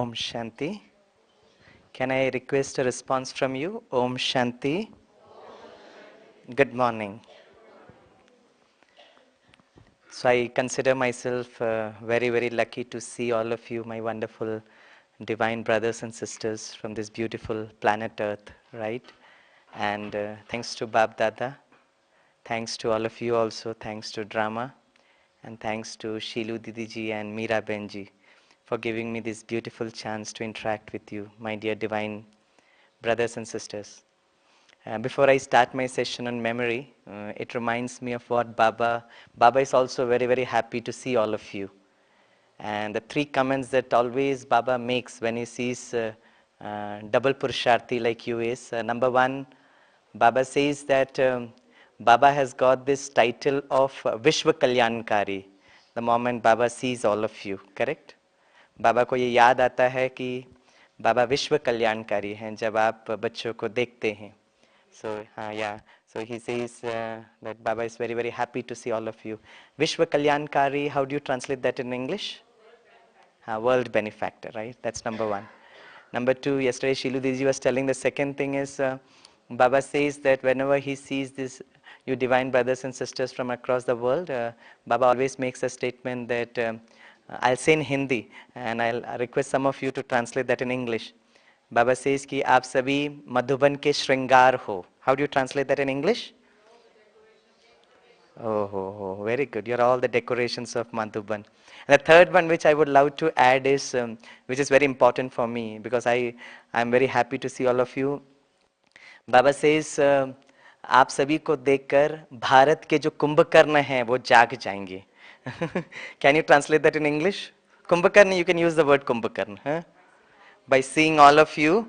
Om Shanti. Can I request a response from you? Om Shanti. Good morning. So I consider myself very, very lucky to see all of you, my wonderful divine brothers and sisters from this beautiful planet Earth, right? And thanks to Bab Dada, thanks to all of you also, thanks to Drama, and thanks to Shilu Didiji and Meera Benji for giving me this beautiful chance to interact with you, my dear divine brothers and sisters. Before I start my session on memory, it reminds me of what Baba is also very, very happy to see all of you. And the three comments that always Baba makes when he sees double Purusharthi like you is, number one, Baba says that Baba has got this title of Vishwa Kalyankari the moment Baba sees all of you, correct? बाबा को ये याद आता है कि बाबा विश्व कल्याणकारी हैं जब आप बच्चों को देखते हैं. So so he says that Baba is very, very happy to see all of you. Vishwa Kalyankari, how do you translate that in English? World benefactor, right? That's number one. Number two, yesterday Shilu Diji was telling the second thing is Baba says that whenever he sees this, you divine brothers and sisters from across the world, Baba always makes a statement that I'll say in Hindi and I'll request some of you to translate that in English. Baba says कि आप सभी मधुबन के श्रृंगार हो. How do you translate that in English? Oh, very good. You're all the decorations of Madhuban. And the third one which I would love to add is, which is very important for me because I'm very happy to see all of you. Baba says, आप सभी को देखकर भारत के जो कुंभकर्ण हैं वो जाग जाएंगे. Can you translate that in English? Kumbhakarna, you can use the word Kumbhakarna. Huh? By seeing all of you,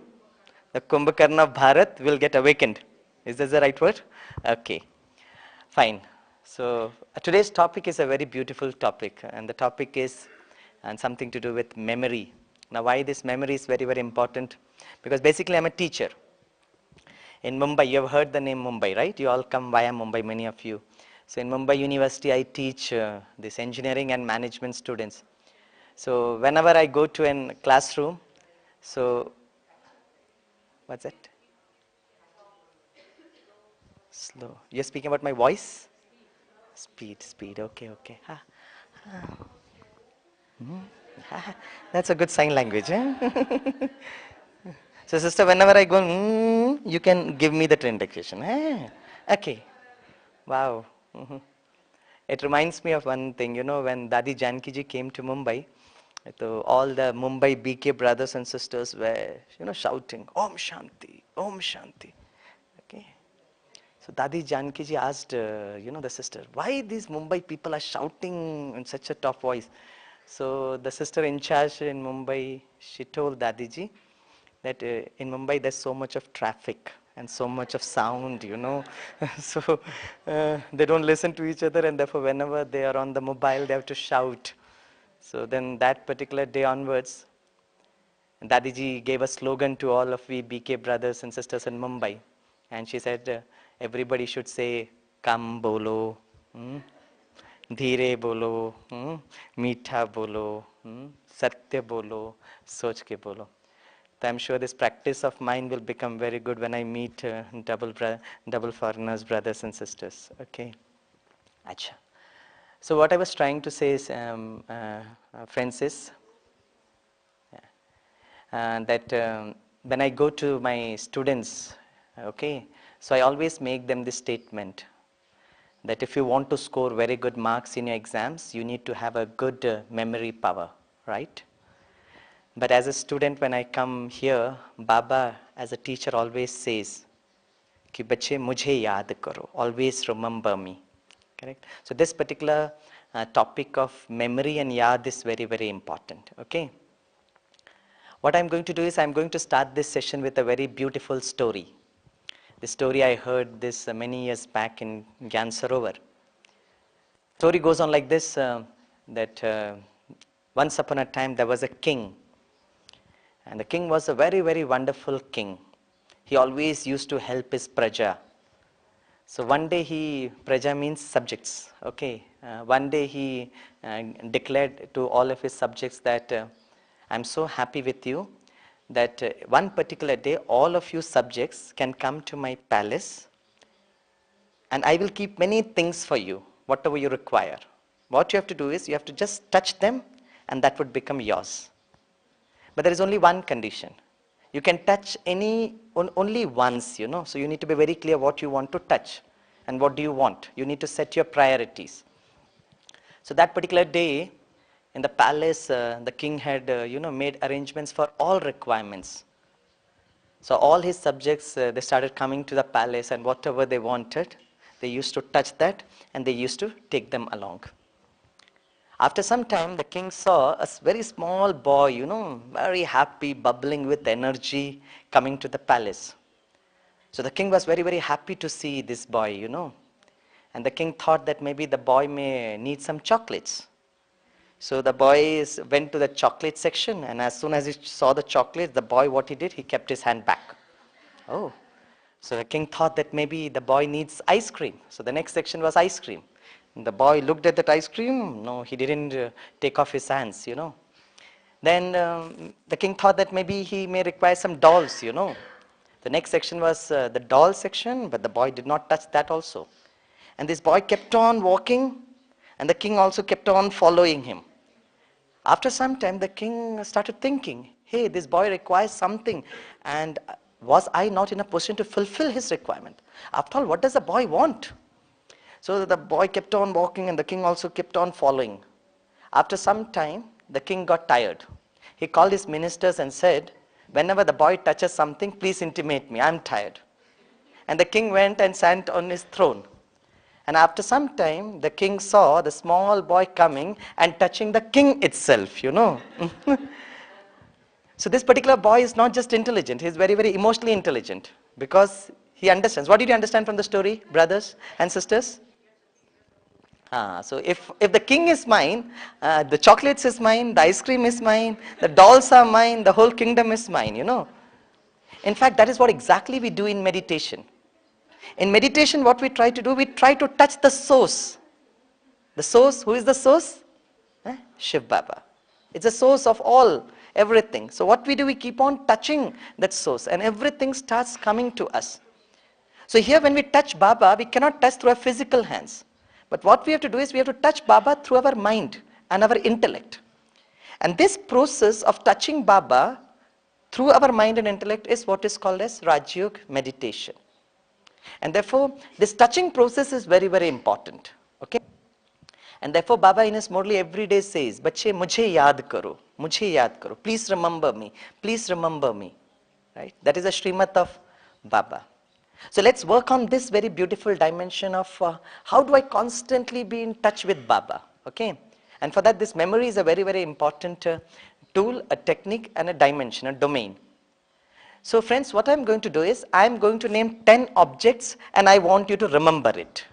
the Kumbhakarna of Bharat will get awakened. Is this the right word? Okay, fine. So today's topic is a very beautiful topic, and the topic is something to do with memory. Now, why this memory is very, very important? Because basically I'm a teacher. In Mumbai, you have heard the name Mumbai, right? You all come via Mumbai, many of you. So in Mumbai University, I teach this engineering and management students. So whenever I go to a classroom, so what's that? Slow. You're speaking about my voice? Speed. Okay. That's a good sign language. Eh? So sister, whenever I go, you can give me the indication. Eh? Okay. Wow. It reminds me of one thing, when Dadi Janki ji came to Mumbai, so all the Mumbai BK brothers and sisters were, shouting, Om Shanti, Om Shanti. Okay. So Dadi Janki ji asked, the sister, why these Mumbai people are shouting in such a tough voice? So the sister in charge in Mumbai, she told Dadi ji that in Mumbai there's so much of traffic and so much of sound, so they don't listen to each other, and therefore whenever they are on the mobile, they have to shout. So then that particular day onwards, Dadiji gave a slogan to all of we BK brothers and sisters in Mumbai. And she said, everybody should say, Kam bolo, Dheere bolo, Meetha bolo, Satya bolo, Soch ke bolo. So I'm sure this practice of mine will become very good when I meet double foreigners, brothers and sisters. Okay. Acha. So what I was trying to say is, Francis, that when I go to my students, okay, so I always make them this statement that if you want to score very good marks in your exams, you need to have a good memory power, right? But as a student, when I come here, Baba, as a teacher, always says, कि बच्चे मुझे याद करो, always remember me. Correct? So this particular topic of memory and yad is very, very important. Okay? What I'm going to do is I'm going to start this session with a very beautiful story. The story I heard this many years back in Gyan Sarovar. Story goes on like this, that once upon a time there was a king. And the king was a very, very wonderful king. He always used to help his praja. So one day praja means subjects, okay. One day he declared to all of his subjects that I'm so happy with you that one particular day all of you subjects can come to my palace and I will keep many things for you, whatever you require. What you have to do is you have to just touch them and that would become yours. But there is only one condition. You can touch only once, so you need to be very clear what you want to touch and what do you want. You need to set your priorities. So that particular day in the palace, the king had, made arrangements for all requirements. So all his subjects, they started coming to the palace and whatever they wanted, they used to touch that and they used to take them along. After some time, the king saw a very small boy, very happy, bubbling with energy, coming to the palace. So the king was very, very happy to see this boy, And the king thought that maybe the boy may need some chocolates. So the boy went to the chocolate section, and as soon as he saw the chocolates, the boy, what he did, he kept his hand back. Oh. So the king thought that maybe the boy needs ice cream. So the next section was ice cream. The boy looked at that ice cream. No, he didn't take off his hands, Then the king thought that maybe he may require some dolls, The next section was the doll section, but the boy did not touch that also. And this boy kept on walking, and the king also kept on following him. After some time, the king started thinking, hey, this boy requires something, and was I not in a position to fulfill his requirement? After all, what does the boy want? So the boy kept on walking and the king also kept on following. After some time, the king got tired. He called his ministers and said, whenever the boy touches something, please intimate me, I'm tired. And the king went and sat on his throne. And after some time, the king saw the small boy coming and touching the king itself, So this particular boy is not just intelligent, he is very, very emotionally intelligent because he understands. What did you understand from the story, brothers and sisters? So if the king is mine, the chocolates is mine, the ice cream is mine, the dolls are mine, the whole kingdom is mine, In fact, that is what exactly we do in meditation. In meditation, what we try to do, we try to touch the source. The source, who is the source? Shiv Baba. It's the source of all, everything. So what we do, we keep on touching that source and everything starts coming to us. So here when we touch Baba, we cannot touch through our physical hands. But what we have to do is we have to touch Baba through our mind and our intellect. And this process of touching Baba through our mind and intellect is what is called as Raj Yoga meditation. And therefore, this touching process is very, very important. Okay? And therefore, Baba in his Murli every day says, Bache, mujhe yaad karo, please remember me, please remember me. Right? That is the Srimad of Baba. So let's work on this very beautiful dimension of how do I constantly be in touch with Baba. Okay? And for that, this memory is a very, very important tool, a technique, and a dimension, a domain. So friends, what I'm going to do is, I'm going to name 10 objects and I want you to remember it.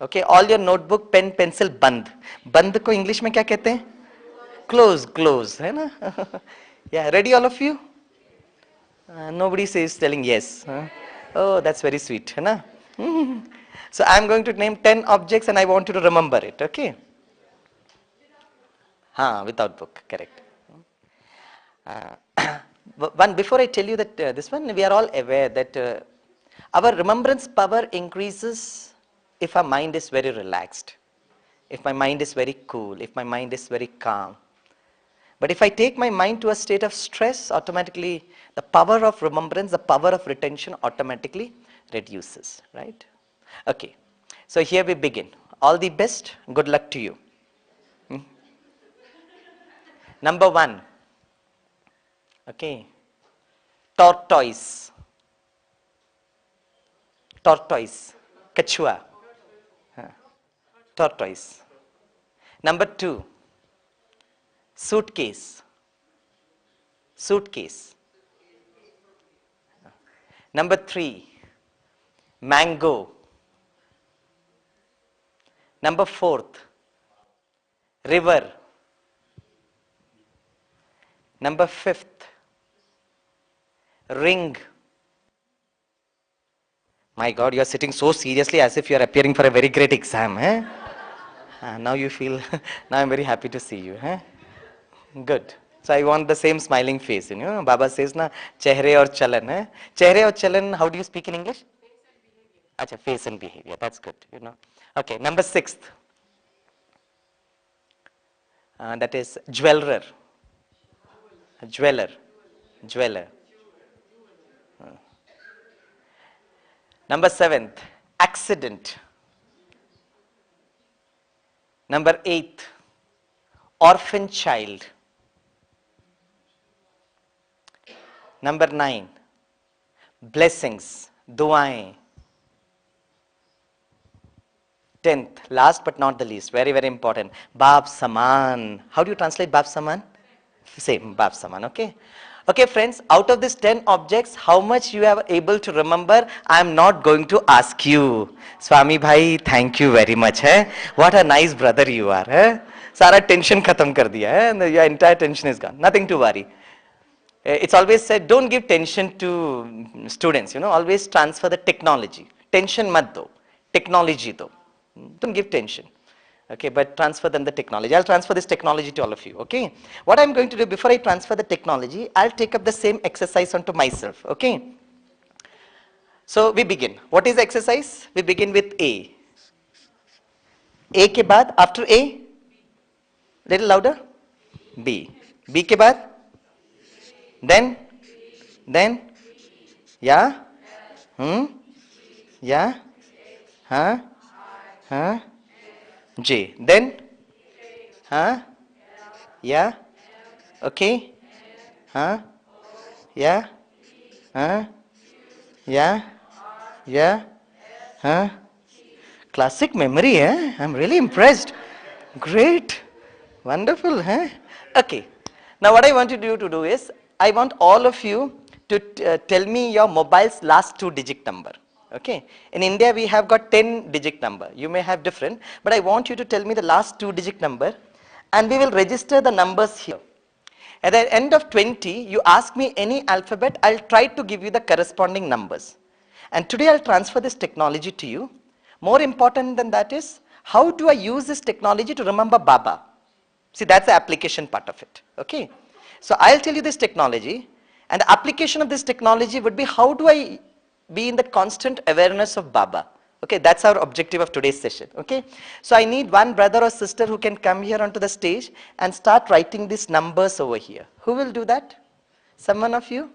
Okay, all your notebook, pen, pencil, band. Band को English में क्या कहते हैं? Close, close, है ना? Yeah, ready all of you? Nobody says telling yes. Oh, that's very sweet, है ना? So I'm going to name 10 objects and I want you to remember it, okay? Without book, correct. Before I tell you that this one, we are all aware that our remembrance power increases if our mind is very relaxed, if my mind is very cool, if my mind is very calm. But if I take my mind to a state of stress, automatically the power of remembrance, the power of retention automatically reduces, right? Okay, so here we begin. All the best, good luck to you. Number 1. Okay, tortoise, kachua, tortoise. Number 2, suitcase. Number 3, mango. Number 4, river. Number 5, ring. My God, you are sitting so seriously as if you are appearing for a very great exam. Now you feel, now I'm very happy to see you. Good. So I want the same smiling face, you know. Baba says na, chehre aur chalan. Chehre aur chalan, how do you speak in English? Acha, face and behavior. That's good, you know. Okay, number 6th. That is jeweler. Jeweler. Jeweler. Number 7th, accident. Number 8th, orphan child. Number 9, blessings, duaएं. 10th, last but not the least, very, very important, Bab Saman. How do you translate Bab Saman? Same, Bab Saman, okay? Okay, friends, out of these 10 objects, how much you are able to remember, I am not going to ask you. Swami Bhai, thank you very much. Hai? What a nice brother you are. Hai? Sara tension khatam kar diya hai, and your entire tension is gone. Nothing to worry. It's always said, don't give tension to students, you know, always transfer the technology. Tension mat do, technology do. Don't give tension. Okay, but transfer them the technology. I'll transfer this technology to all of you, okay? What I'm going to do before I transfer the technology, I'll take up the same exercise onto myself, okay? So we begin. What is the exercise? We begin with A. A ke baad, after A, little louder, B. B ke baad, then, yeah, yeah, huh, huh, J. Then, huh, yeah, okay, huh, yeah, huh, yeah, yeah, huh. Classic memory, eh? I'm really impressed. Great. Wonderful, huh? Okay. Now what I want you to do is, I want all of you to tell me your mobile's last 2-digit number. Okay. In India, we have got 10-digit number. You may have different, but I want you to tell me the last 2-digit number, and we will register the numbers here. At the end of 20, you ask me any alphabet, I'll try to give you the corresponding numbers. And today I'll transfer this technology to you. More important than that is, how do I use this technology to remember Baba? See, that's the application part of it, okay? So I'll tell you this technology, and the application of this technology would be, how do I be in the constant awareness of Baba? Okay, that's our objective of today's session, okay? So I need one brother or sister who can come here onto the stage and start writing these numbers over here. Who will do that? Someone of you?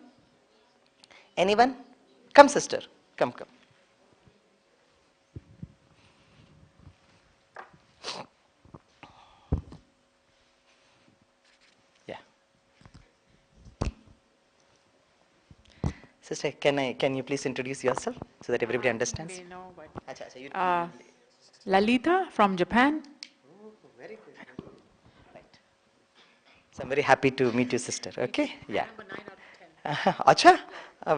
Anyone? Come, sister, come. Yeah. Sister, can you please introduce yourself so that everybody understands? They know, but Acha, acha, Lalita from Japan. Oh, very good. Right. So I'm very happy to meet you, sister. Okay? Yeah. Number 9 out of 10. Acha?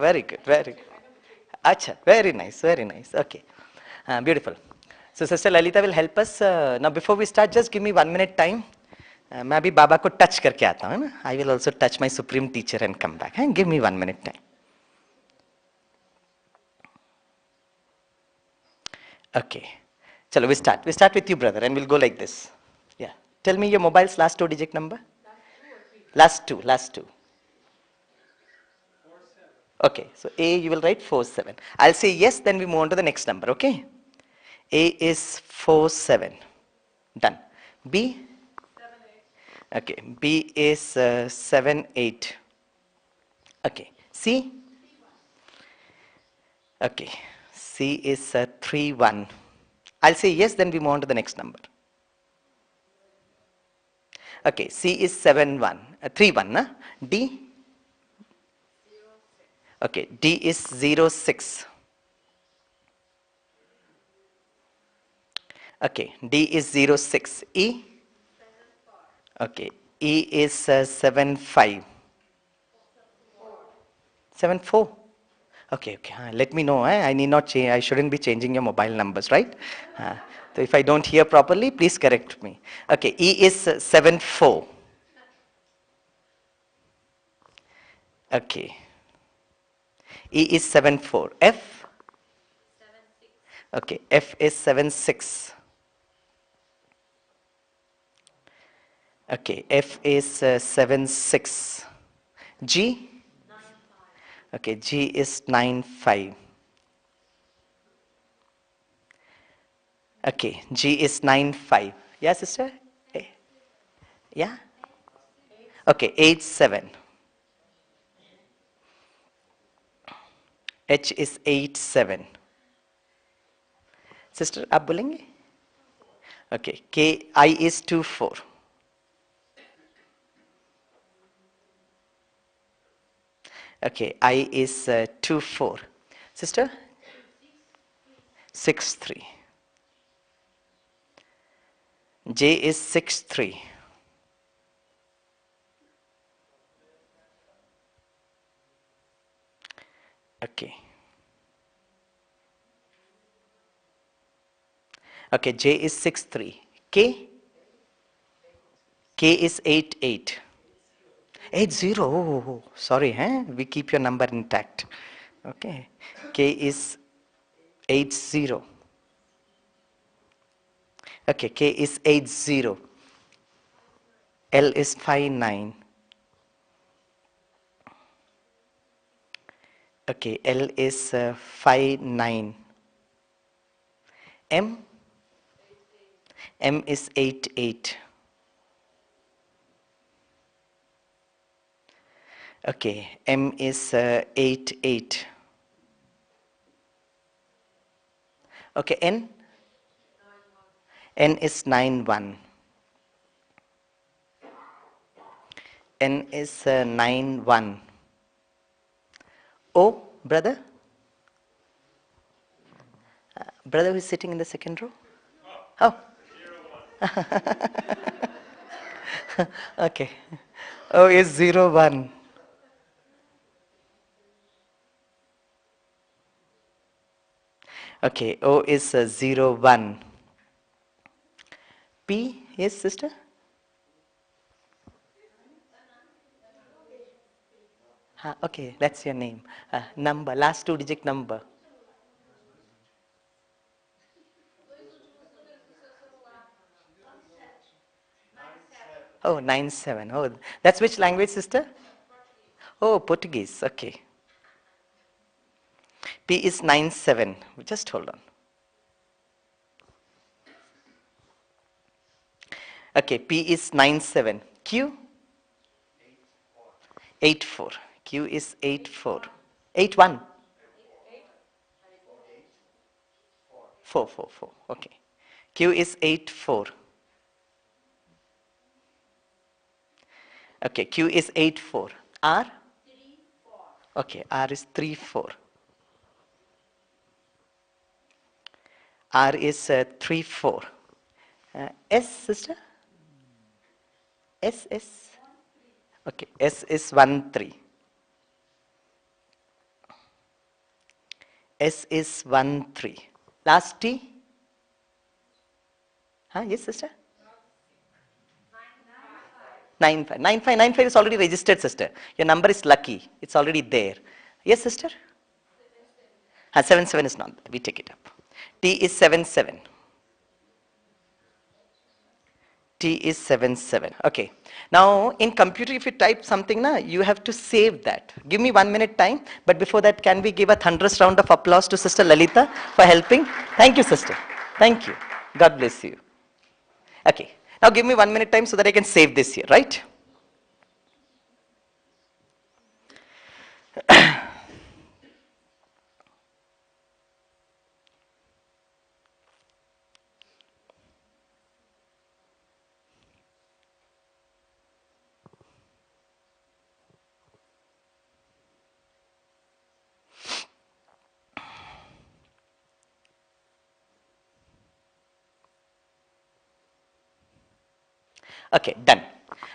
Very good, very good. Acha, very nice, very nice. Okay. Beautiful. So Sister Lalita will help us. Now before we start, just give me 1 minute time. मैं अभी बाबा को touch करके आता हूँ ना. I will also touch my supreme teacher and come back. Give me 1 minute time. Okay. Chalo, we start. We start with you, brother, and we'll go like this. Yeah. Tell me your mobile's last 2-digit number. Last two. Okay, so A you will write 47. I'll say yes, then we move on to the next number, okay? A is 47. Done. B? 7, 8. Okay, B is 7, 8. Okay, C? Okay, C is 3, 1. I'll say yes, then we move on to the next number. Okay, C is 7, 1. 3, 1, na? D? Okay, D is 0, 6. Okay, D is 0, 6. E? Okay, E is 7, 5. 7, 4. Okay, let me know. I need not change. I shouldn't be changing your mobile numbers, right? So if I don't hear properly, please correct me. Okay, E is 7, 4. Okay. E is 7, 4. F? 7, 6. Okay, F is 7, 6. Okay, F is 7, 6. G? Okay, G is 9, 5. Okay, G is 9, 5. Yeah, sister? Eh, yeah? Okay, 8, 7. H is 8, 7. Sister, आप बोलेंगे? Okay, K, I is 2, 4. Okay, I is 2, 4. Sister? 6, 3. J is 6, 3. Okay. Okay, J is 6, 3. K? K is 8, 8. 8, 0. Oh, sorry, huh? We keep your number intact. Okay. K is 8, 0. Okay, K is 8, 0. L is 5, 9. Okay, L is 5, 9. M? M is 8, 8. Okay, M is 8, 8. Okay, N? N is 9, 1. N is 9, 1. O, brother? Brother who is sitting in the second row? Oh. Okay. O is 0, 1. Okay, O is 0, 1. P, yes, sister? Okay, that's your name. Number, last 2-digit number. Oh, 9, 7. Oh, that's which language, sister? Oh, Portuguese. Okay. P is 9, 7. Just hold on. Okay, P is 9, 7. Q? 8, 4. Q is 8, 4. 8, 1. 4, 4, 4. Okay. Q is 8, 4. Okay, Q is 8, 4. R? Okay, R is 3, 4. R is 3, 4. S, sister? S, S. Okay, S is 1, 3. S is 1, 3. Last T? Yes, sister? 9, 5. 9, 5. 9, 5 is already registered, sister. Your number is lucky. It's already there. Yes, sister? 7, 7 is not there. We take it up. T is 7, 7. T is 7, 7. Okay. Now, in computer, if you type something, you have to save that. Give me 1 minute time. But before that, can we give a thunderous round of applause to Sister Lalita for helping? Thank you, sister. Thank you. God bless you. Okay. Now, give me 1 minute time so that I can save this here, right? Okay, done.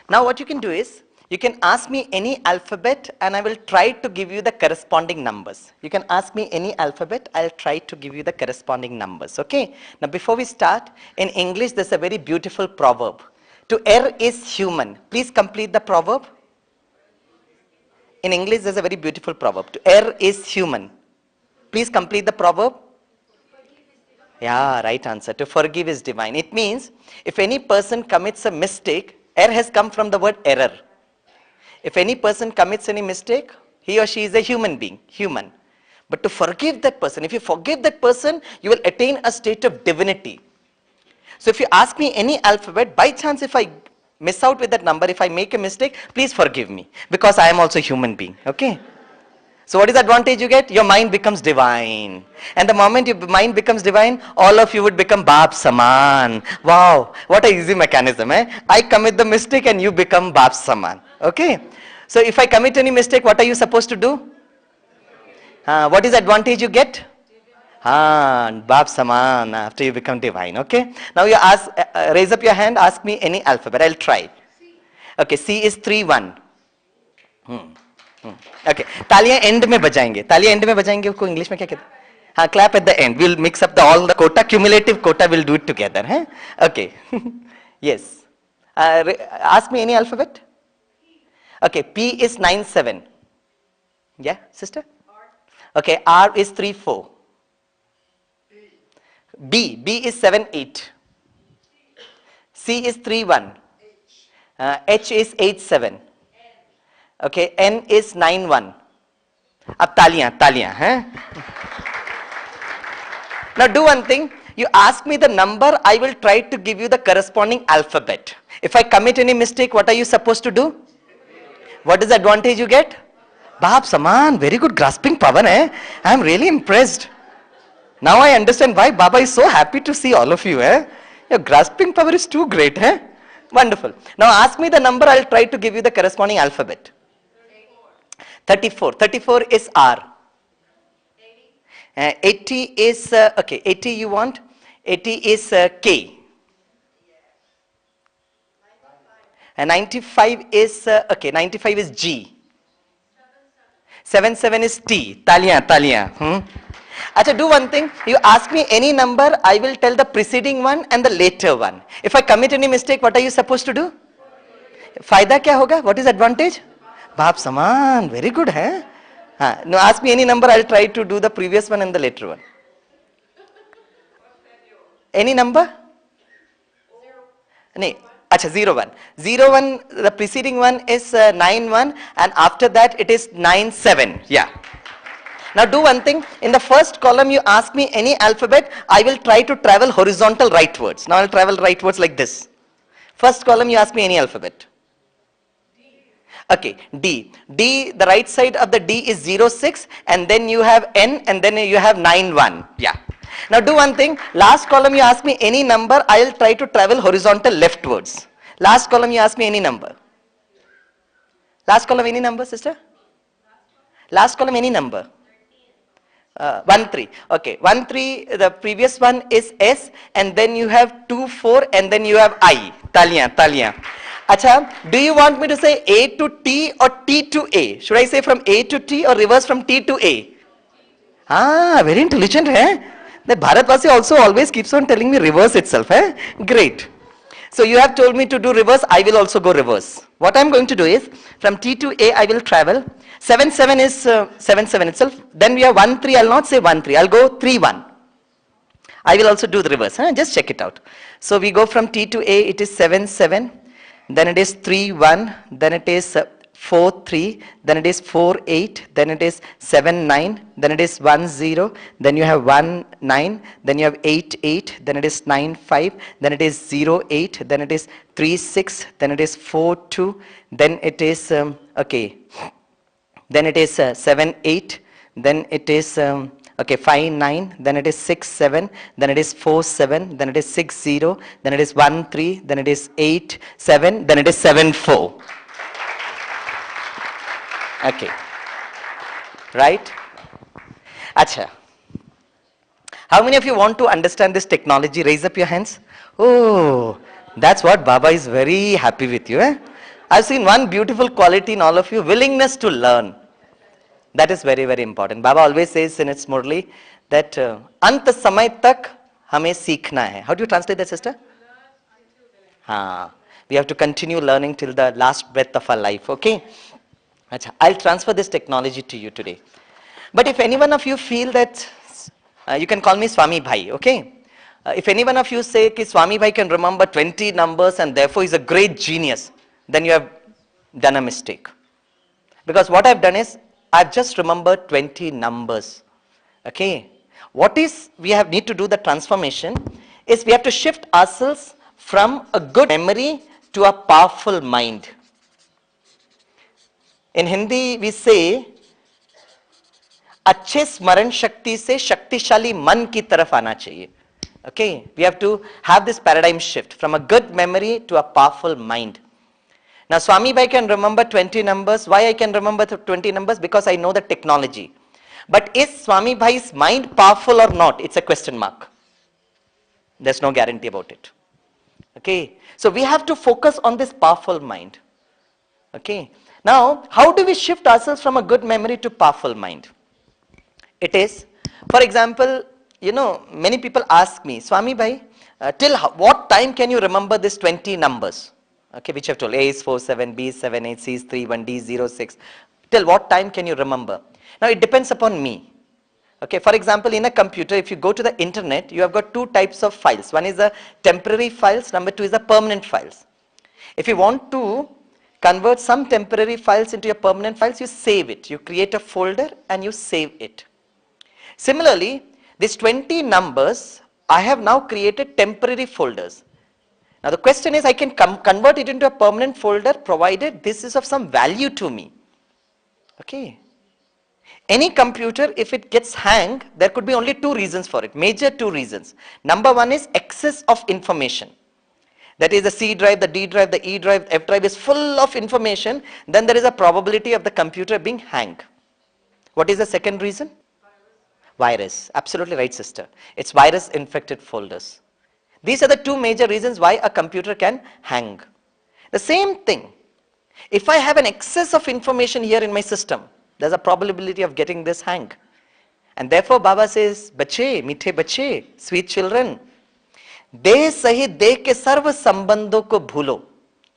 Now what you can do is, you can ask me any alphabet and I will try to give you the corresponding numbers. You can ask me any alphabet, I'll try to give you the corresponding numbers, okay? Now before we start, in English there's a very beautiful proverb. To err is human. Please complete the proverb. In English there's a very beautiful proverb. To err is human. Please complete the proverb. Yeah, right answer. To forgive is divine. It means if any person commits a mistake, Error has come from the word error. If any person commits any mistake, he or she is a human being, human. But to forgive that person, if you forgive that person, you will attain a state of divinity. So if you ask me any alphabet, by chance if I miss out with that number, if I make a mistake, please forgive me, because I am also a human being, okay? So what is the advantage you get? Your mind becomes divine. And the moment your mind becomes divine, all of you would become Baap Saman. Wow, what a easy mechanism, eh? I commit the mistake and you become Baap Saman, okay? So if I commit any mistake, what are you supposed to do? What is the advantage you get? Baap Saman, after you become divine, okay? Now you ask, raise up your hand, ask me any alphabet, I'll try. Okay, C is 3-1. Okay, तालियां end में बजाएंगे, तालियां end में बजाएंगे, उसको English में क्या कहते हैं? हाँ, clap at the end. We'll mix up all the quota, cumulative quota. We'll do it together, huh? Okay. Yes. Ask me any alphabet. Okay, P is 9-7. Yeah, sister. Okay, R is 3-4. B is 7-8. C is 3-1. H is 8-7. Okay, N is 9-1. Ab taliyan, huh? Now do one thing. You ask me the number, I will try to give you the corresponding alphabet. If I commit any mistake, what are you supposed to do? What is the advantage you get? Baap Saman, very good grasping power, eh? I am really impressed. Now I understand why Baba is so happy to see all of you, eh? Your grasping power is too great, eh? Wonderful. Now ask me the number, I'll try to give you the corresponding alphabet. 34. 34 is R. 80 is, okay, 80 you want? 80 is K. 95 is, okay, 95 is G. 77 is T. Taliyan. Acha, do one thing. You ask me any number, I will tell the preceding one and the later one. If I commit any mistake, what are you supposed to do? Fayda kya hoga? What is advantage? Baap Saman, very good, eh? Now ask me any number, I'll try to do the previous one and the later one. Any number? No. Acha, 0-1. 0-1, the preceding one is 9-1 and after that it is 9-7. Yeah. Now do one thing. In the first column you ask me any alphabet, I will try to travel horizontal rightwards. Now I'll travel rightwards like this. First column you ask me any alphabet. Okay, D. D, the right side of the D is 0-6 and then you have N and then you have 9-1. Yeah. Now do one thing. Last column you ask me any number, I will try to travel horizontal leftwards. Last column you ask me any number. Last column any number, sister? Last column any number. 1-3. Okay, 1-3, the previous one is S and then you have 2-4 and then you have I. Taliyan. Acha, do you want me to say A to T or T to A? Should I say from A to T or reverse from T to A? Very intelligent, eh? That Bharatwasi also always keeps on telling me reverse itself, eh? Great. So you have told me to do reverse, I will also go reverse. What I am going to do is, from T to A I will travel. 7-7 is 7-7 itself. Then we have 1-3, I will not say 1-3, I will go 3-1. I will also do the reverse, huh? Just check it out. So we go from T to A, it is 7-7. Then it is 3-1, then it is 4-3, then it is 4-8, then it is 7-9, then it is 1-0, then you have 1-9, then you have 8-8, then it is 9-5, then it is 0-8, then it is 3-6, then it is 4-2, then it is, okay, then it is 7-8, then it is, okay, 5-9, then it is 6-7, then it is 4-7, then it is 6-0, then it is 1-3, then it is 8-7, then it is 7-4. Okay. Right? Acha. How many of you want to understand this technology? Raise up your hands. Oh, that's what Baba is very happy with you. Eh? I've seen one beautiful quality in all of you, willingness to learn. That is very, very important. Baba always says in its Murli that ant samay tak hame seekhna hai. How do you translate that, sister? We have to continue learning till the last breath of our life. Okay? I'll transfer this technology to you today. But if any one of you feel that, you can call me Swami Bhai, okay? If any one of you say ki Swami Bhai can remember 20 numbers and therefore is a great genius, then you have done a mistake. Because what I've done is, I've just remembered 20 numbers. Okay. What is, we have need to do the transformation, is we have to shift ourselves from a good memory to a powerful mind. In Hindi, we say, अच्छे स्मरण शक्ति से शक्तिशाली मन की तरफ आना चाहिए. Okay, we have to have this paradigm shift from a good memory to a powerful mind. Now, Swami Bhai can remember 20 numbers. Why I can remember 20 numbers? Because I know the technology. But is Swami Bhai's mind powerful or not? It's a question mark. There's no guarantee about it. Okay, so we have to focus on this powerful mind. Okay, now how do we shift ourselves from a good memory to powerful mind? It is, for example, you know, many people ask me, Swami Bhai, till what time can you remember this 20 numbers? Okay, which I've told, A is 4, 7, B is 7, 8, C is 3, 1, D is 0, 6. Till what time can you remember? Now it depends upon me. Okay, for example, in a computer, if you go to the internet, you have got two types of files. One is the temporary files, number two is the permanent files. If you want to convert some temporary files into your permanent files, you save it. You create a folder and you save it. Similarly, these 20 numbers, I have now created temporary folders. Now the question is, I can convert it into a permanent folder provided this is of some value to me. Okay. Any computer, if it gets hang, there could be only two reasons for it, major two reasons. Number one is excess of information. That is the C drive, the D drive, the E drive, F drive is full of information, then there is a probability of the computer being hang. What is the second reason? Virus. Absolutely right, sister. It's virus infected folders. These are the two major reasons why a computer can hang. The same thing, if I have an excess of information here in my system, there's a probability of getting this hang. And therefore Baba says, bache, mithe bache, sweet children, de sahi de ke sarva sambandho ko bhulo.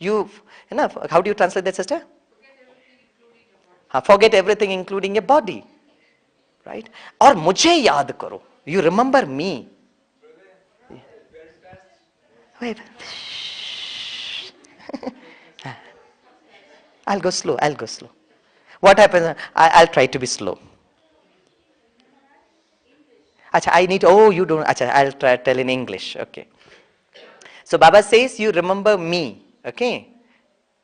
You know, how do you translate that, sister? Forget everything including your body. Right? Or mujhe yaad karo. You remember me. Wait. I'll go slow. What happens? I'll try to be slow. Achha, I need, oh, you don't, achha, I'll try tell in English. Okay. So Baba says, you remember me. Okay.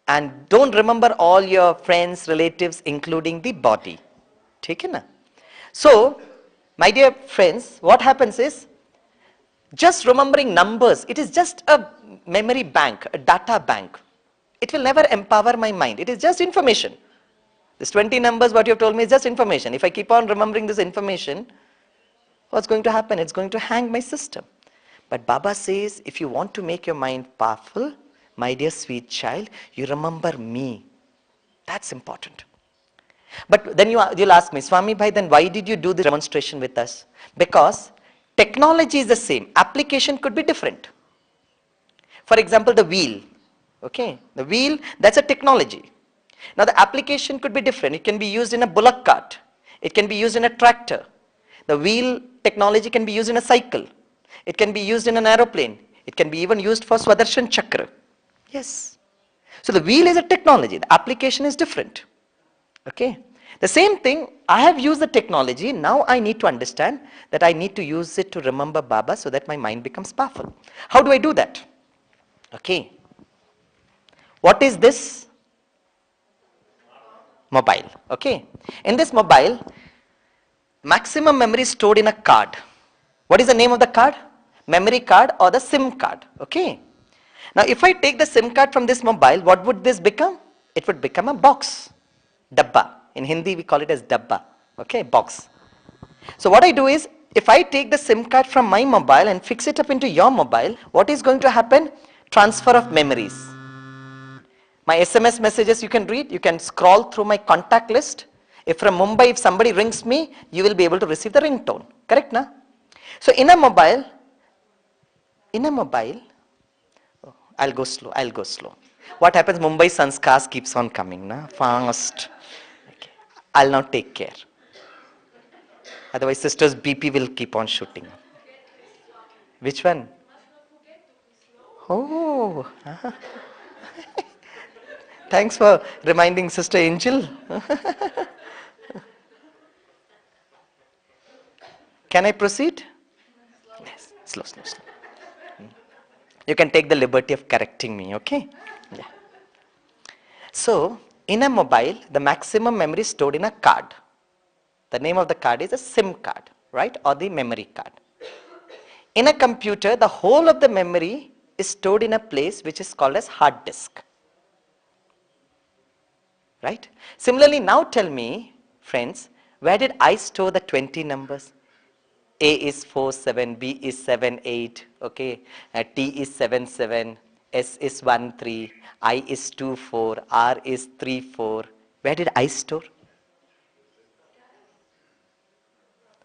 And don't remember all your friends, relatives, including the body. Take it na? So, my dear friends, what happens is, just remembering numbers, it is just a memory bank, a data bank. It will never empower my mind. It is just information. This 20 numbers, what you have told me is just information. If I keep on remembering this information, what's going to happen? It's going to hang my system. But Baba says, if you want to make your mind powerful, my dear sweet child, you remember me. That's important. But then you'll ask me, Swami Bhai, then why did you do this demonstration with us? Because technology is the same. Application could be different. For example, the wheel. Okay, the wheel, that's a technology. Now the application could be different. It can be used in a bullock cart. It can be used in a tractor. The wheel technology can be used in a cycle. It can be used in an aeroplane. It can be even used for Swadershan Chakra. Yes. So the wheel is a technology. The application is different. Okay. The same thing, I have used the technology. Now I need to understand that I need to use it to remember Baba so that my mind becomes powerful. How do I do that? Okay. What is this? Mobile. Okay. In this mobile, maximum memory is stored in a card. What is the name of the card? Memory card or the SIM card. Okay. Now if I take the SIM card from this mobile, what would this become? It would become a box. Dabba. In Hindi we call it as dabba. Okay, box. So what I do is, if I take the SIM card from my mobile and fix it up into your mobile, what is going to happen? Transfer of memories. My SMS messages you can read, you can scroll through my contact list. If from Mumbai, if somebody rings me, you will be able to receive the ringtone. Correct, na? So in a mobile, oh, I'll go slow. What happens? Mumbai sanskars keeps on coming, na? Fast. Okay. I'll now take care. Otherwise, sister's BP will keep on shooting. Which one? Oh, thanks for reminding Sister Angel. Can I proceed? Yes, slow, slow, slow. You can take the liberty of correcting me, okay? Yeah. So, in a mobile, the maximum memory is stored in a card. The name of the card is a SIM card, right? Or the memory card. In a computer, the whole of the memory is stored in a place which is called as hard disk. Right? Similarly, now tell me, friends, where did I store the 20 numbers? A is 47, B is 78, okay? T is 77, S is 13, I is 24, R is 34. Where did I store?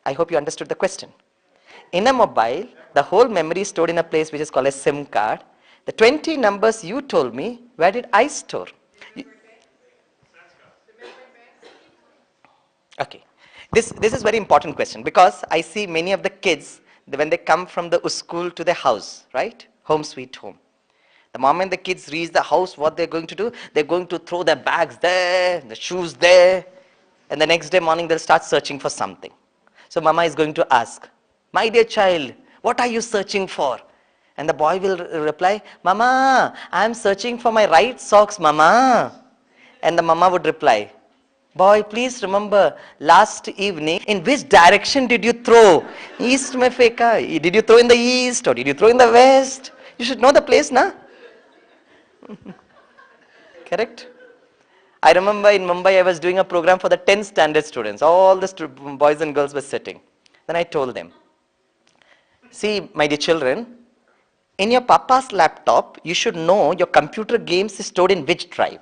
I hope you understood the question. In a mobile, the whole memory is stored in a place which is called a SIM card. The 20 numbers you told me, where did I store? Okay. This is very important question because I see many of the kids, when they come from the school to the house, right? Home sweet home. The moment the kids reach the house, what they're going to do? They're going to throw their bags there, the shoes there, and the next day morning they'll start searching for something. So mama is going to ask, my dear child, what are you searching for? And the boy will reply, Mama, I am searching for my right socks, Mama. And the mama would reply, boy, please remember, last evening, in which direction did you throw? East mein feka. Did you throw in the east or did you throw in the west? You should know the place, na? Correct? I remember in Mumbai, I was doing a program for the 10th standard students. All the boys and girls were sitting. Then I told them, see, my dear children, in your papa's laptop, you should know your computer games is stored in which drive.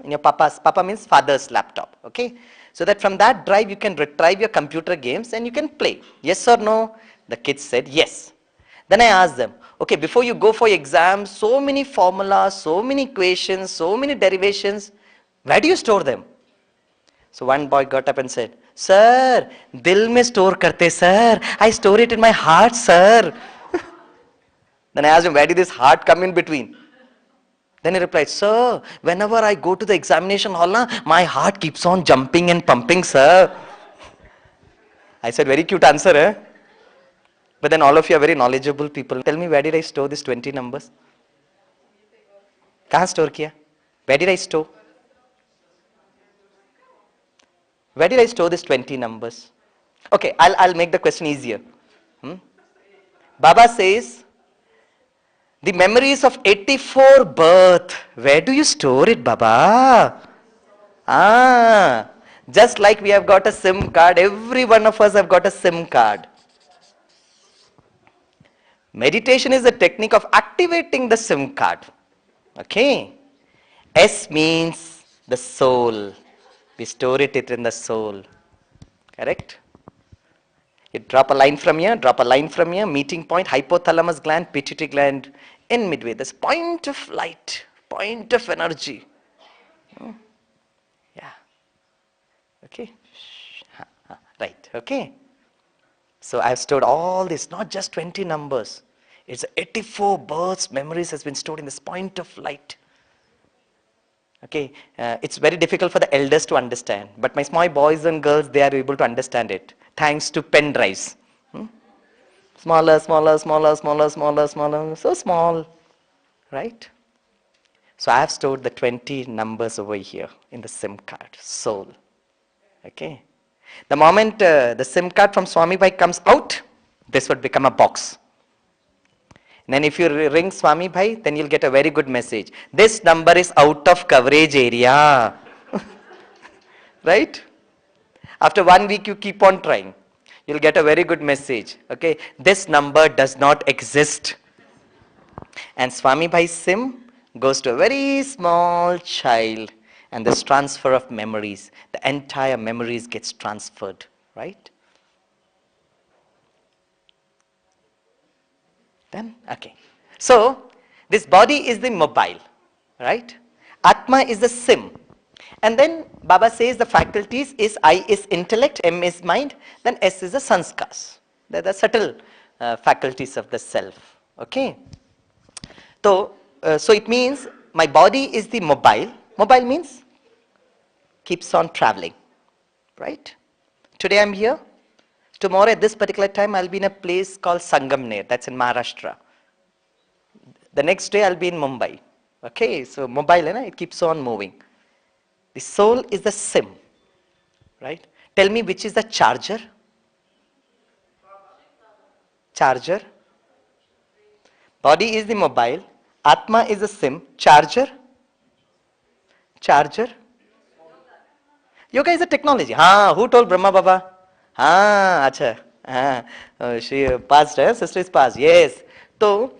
In your papa means father's laptop, okay? So that from that drive you can retrieve your computer games and you can play. Yes or no? The kids said yes. Then I asked them, okay, before you go for exams, so many formulas, so many equations, so many derivations, where do you store them? So one boy got up and said, sir, dil mein store karte sir. I store it in my heart, sir. Then I asked him, where did this heart come in between? Then he replied, sir, whenever I go to the examination hall, my heart keeps on jumping and pumping, sir. I said, very cute answer, eh? But then all of you are very knowledgeable people. Tell me, where did I store these 20 numbers? Kahan store kiya? Where did I store? Where did I store these 20 numbers? Okay, I'll make the question easier. Baba says, the memories of 84 birth, where do you store it, Baba? Just like we have got a SIM card, every one of us have got a SIM card. Meditation is a technique of activating the SIM card. Okay? S means the soul. We store it in the soul. Correct? You drop a line from here, drop a line from here, meeting point, hypothalamus gland, pituitary gland, in midway. This point of light, point of energy. Yeah. Okay? Right. Okay? So I've stored all this, not just 20 numbers. It's 84 births, memories has been stored in this point of light. Okay, it's very difficult for the elders to understand, but my small boys and girls, they are able to understand it, thanks to pen drives. Smaller, smaller, smaller, smaller, smaller, smaller, so small, right? So I have stored the 20 numbers over here in the SIM card, soul. Okay. The moment the SIM card from Swami Bhai comes out, this would become a box. And then if you ring Swami Bhai, then you'll get a very good message. This number is out of coverage area. Right? After 1 week, you keep on trying. You'll get a very good message. Okay? This number does not exist. And Swami Bhai's SIM goes to a very small child. And this transfer of memories, the entire memories gets transferred. Right? Then, okay. So, this body is the mobile, right? Atma is the SIM. And then Baba says the faculties is I is intellect, M is mind, then S is the sanskars. They're the subtle faculties of the self. Okay. So it means my body is the mobile. Mobile means keeps on traveling, right? Today I'm here. Tomorrow at this particular time I'll be in a place called Sangamner, that's in Maharashtra. The next day I'll be in Mumbai. Okay, so mobile, it keeps on moving. The soul is the SIM, right? Tell me which is the charger? Charger. Body is the mobile. Atma is the SIM. Charger. Charger. Yoga is a technology. Who told Brahma Baba? Acha. She passed, sister is passed. Yes. So,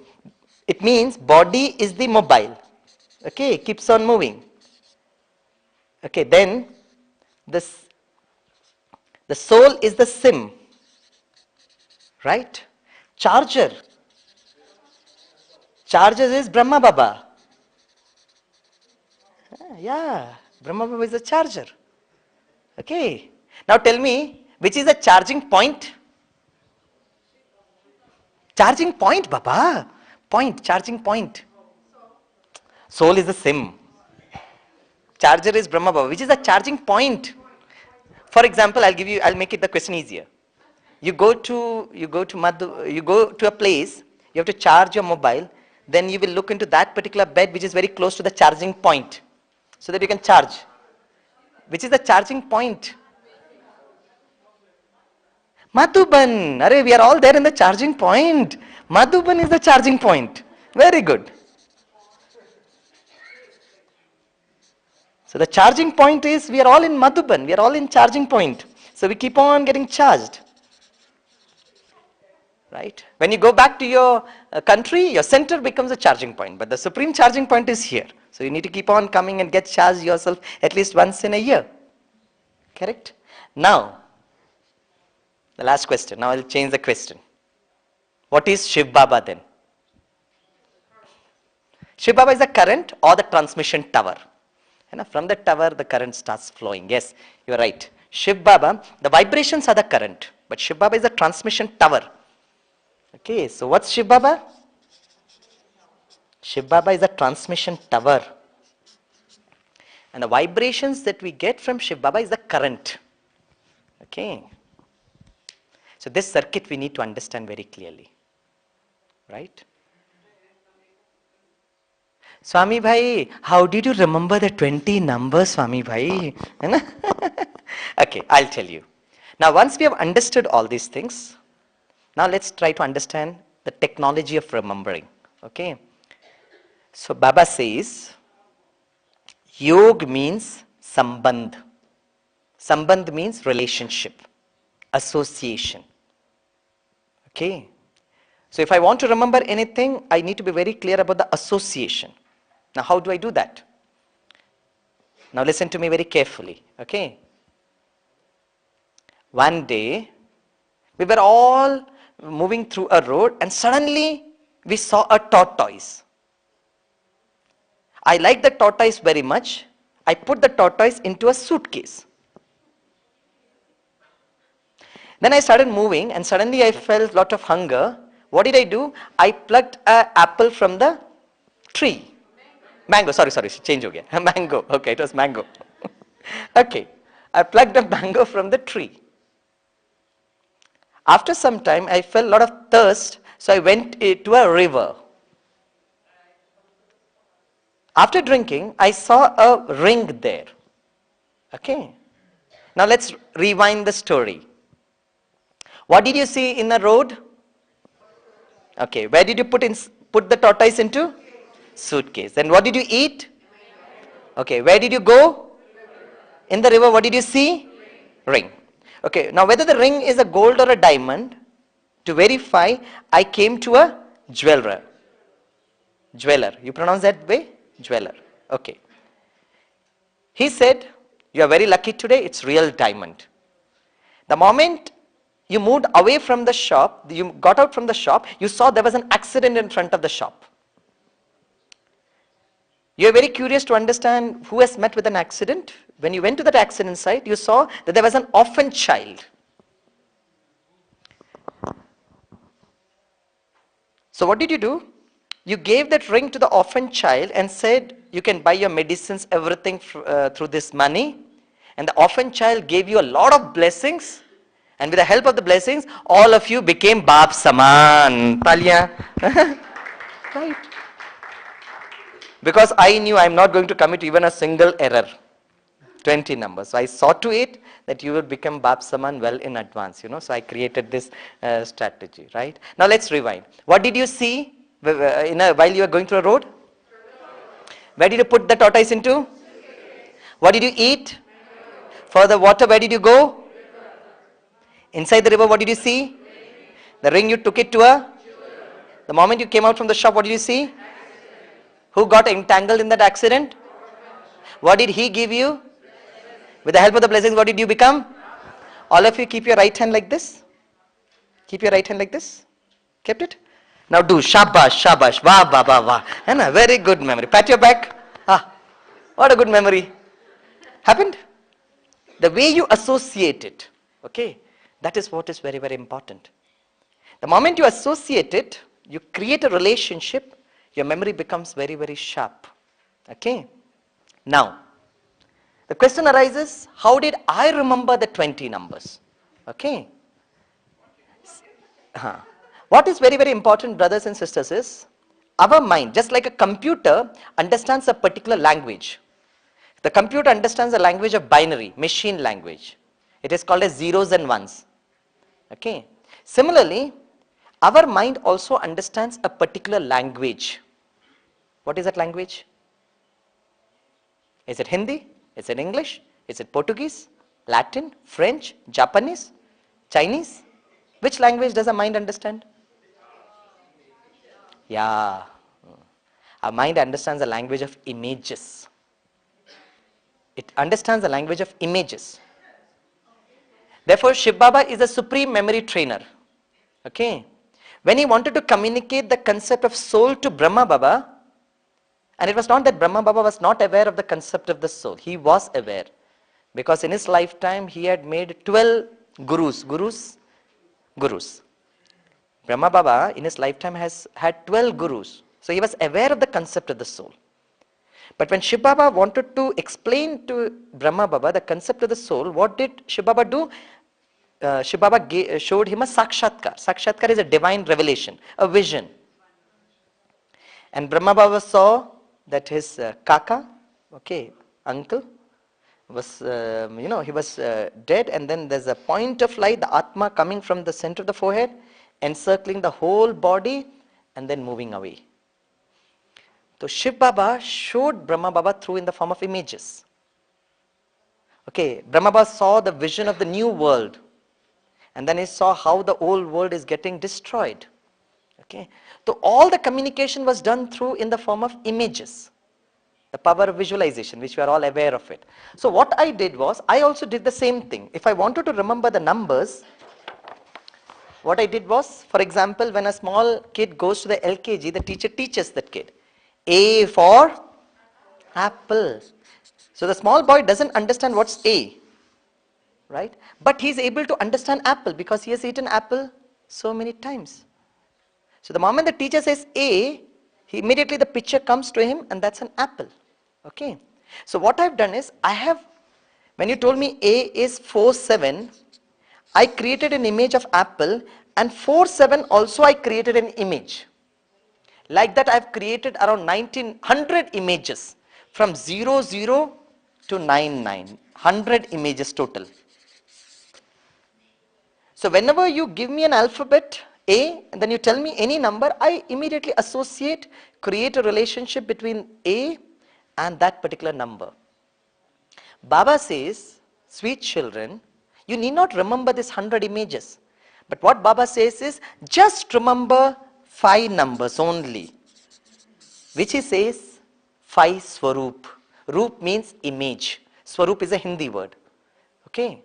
it means body is the mobile. Okay, keeps on moving. Okay, then this, the soul is the SIM. Right? Charger. Charger is Brahma Baba. Yeah, Brahma Baba is the charger. Okay. Now tell me, which is the charging point? Charging point, Baba. Point, charging point. Soul is the SIM. Charger is Brahma Baba. Which is the charging point? For example, I'll make it the question easier. You go to a place, you have to charge your mobile, then you will look into that particular bed which is very close to the charging point, so that you can charge. Which is the charging point? Madhuban. Arey, we are all there in the charging point. Madhuban is the charging point. Very good. So the charging point is, we are all in Madhuban. We are all in charging point. So we keep on getting charged. Right? When you go back to your country, your center becomes a charging point. But the supreme charging point is here. So you need to keep on coming and get charged yourself at least once in a year. Correct? Now, the last question. Now I'll change the question. What is Shiv Baba then? Shiv Baba is the current or the transmission tower. And from the tower, the current starts flowing. Yes, you're right. Shiv Baba, the vibrations are the current. But Shiv Baba is the transmission tower. Okay, so what's Shiv Baba? Shiv Baba is a transmission tower. And the vibrations that we get from Shiv Baba is the current. Okay. So this circuit we need to understand very clearly. Right? Swami Bhai, how did you remember the 20 numbers, Swami Bhai? Okay, I'll tell you. Now once we have understood all these things, now let's try to understand the technology of remembering. Okay. So Baba says, Yog means sambandh. Sambandh means relationship, association. Okay. So if I want to remember anything, I need to be very clear about the association. Now how do I do that? Now listen to me very carefully. Okay. One day, we were all moving through a road and suddenly we saw a tortoise. I liked the tortoise very much. I put the tortoise into a suitcase. Then I started moving and suddenly I felt a lot of hunger. What did I do? I plucked an apple from the tree. Mango, sorry, change ho gaya. Mango, okay, it was mango. Okay, I plucked a mango from the tree. After some time, I felt a lot of thirst, so I went to a river. After drinking, I saw a ring there. Okay. Now let's rewind the story. What did you see in the road? Okay. Where did you put the tortoise into? Suitcase. Then what did you eat? Okay. Where did you go? In the river, what did you see? Ring. Okay. Now whether the ring is a gold or a diamond, to verify, I came to a jeweler. Jeweler. You pronounce that way? Jeweler. Okay. He said, you are very lucky today, it's real diamond. The moment you moved away from the shop, you got out from the shop, you saw there was an accident in front of the shop. You are very curious to understand who has met with an accident. When you went to that accident site, you saw that there was an orphan child. So what did you do? You gave that ring to the orphan child and said, you can buy your medicines, everything through this money. And the orphan child gave you a lot of blessings. And with the help of the blessings, all of you became Bab Saman. Talia. Right. Because I knew I'm not going to commit even a single error. 20 numbers. So I saw to it that you would become Bab Saman well in advance, So I created this strategy, right? Now let's rewind. What did you see while you were going through a road? Where did you put the tortoise into? What did you eat? For the water, where did you go? Inside the river, what did you see? The ring, you took it to a? The moment you came out from the shop, what did you see? Who got entangled in that accident? What did he give you? With the help of the blessings, what did you become? All of you keep your right hand like this. Keep your right hand like this. Kept it? Now do shabash, shabash, wah, wah, wah, wah. And a very good memory. Pat your back. Ah, what a good memory. Happened? The way you associate it, okay, that is what is very, very important. The moment you associate it, you create a relationship, your memory becomes very, very sharp. Okay? Now, the question arises, how did I remember the 20 numbers? Okay? What is very, very important, brothers and sisters, is our mind, just like a computer, understands a particular language. The computer understands the language of binary, machine language. It is called as zeros and ones. Okay? Similarly, our mind also understands a particular language. What is that language? Is it Hindi? Is it English? Is it Portuguese? Latin? French? Japanese? Chinese? Which language does our mind understand? Yeah. Our mind understands the language of images. It understands the language of images. Therefore, Shiv Baba is a supreme memory trainer. Okay? When he wanted to communicate the concept of soul to Brahma Baba, and it was not that Brahma Baba was not aware of the concept of the soul. He was aware. Because in his lifetime, he had made 12 gurus. Gurus. Brahma Baba in his lifetime has had 12 gurus. So he was aware of the concept of the soul. But when Shiv Baba wanted to explain to Brahma Baba the concept of the soul, what did Shiv Baba do? Shiv Baba showed him a sakshatkar. Sakshatkar is a divine revelation, a vision. And Brahma Baba saw that his kaka, uncle, was, he was dead, and then there's a point of light, the Atma coming from the center of the forehead, encircling the whole body, and then moving away. So Shiv Baba showed Brahma Baba through in the form of images. Okay, Brahma Baba saw the vision of the new world, and then he saw how the old world is getting destroyed. Okay, so all the communication was done through in the form of images. The power of visualization, which we are all aware of it. So what I did was, I also did the same thing. If I wanted to remember the numbers, what I did was, for example, when a small kid goes to the LKG, the teacher teaches that kid. A for apple. So the small boy doesn't understand what's A, right? But he's able to understand apple because he has eaten apple so many times. So the moment the teacher says A, immediately the picture comes to him, and that's an apple. Okay. So what I've done is, when you told me A is 4-7, I created an image of apple, and 4-7 also I created an image. Like that, I've created around 1900 images from 00 to 99. 100 images total. So whenever you give me an alphabet A, and then you tell me any number, I immediately associate, create a relationship between A and that particular number. Baba says, sweet children, you need not remember this 100 images. But what Baba says is, just remember 5 numbers only. Which he says, 5 Swarup. Roop means image. Swarup is a Hindi word. Okay.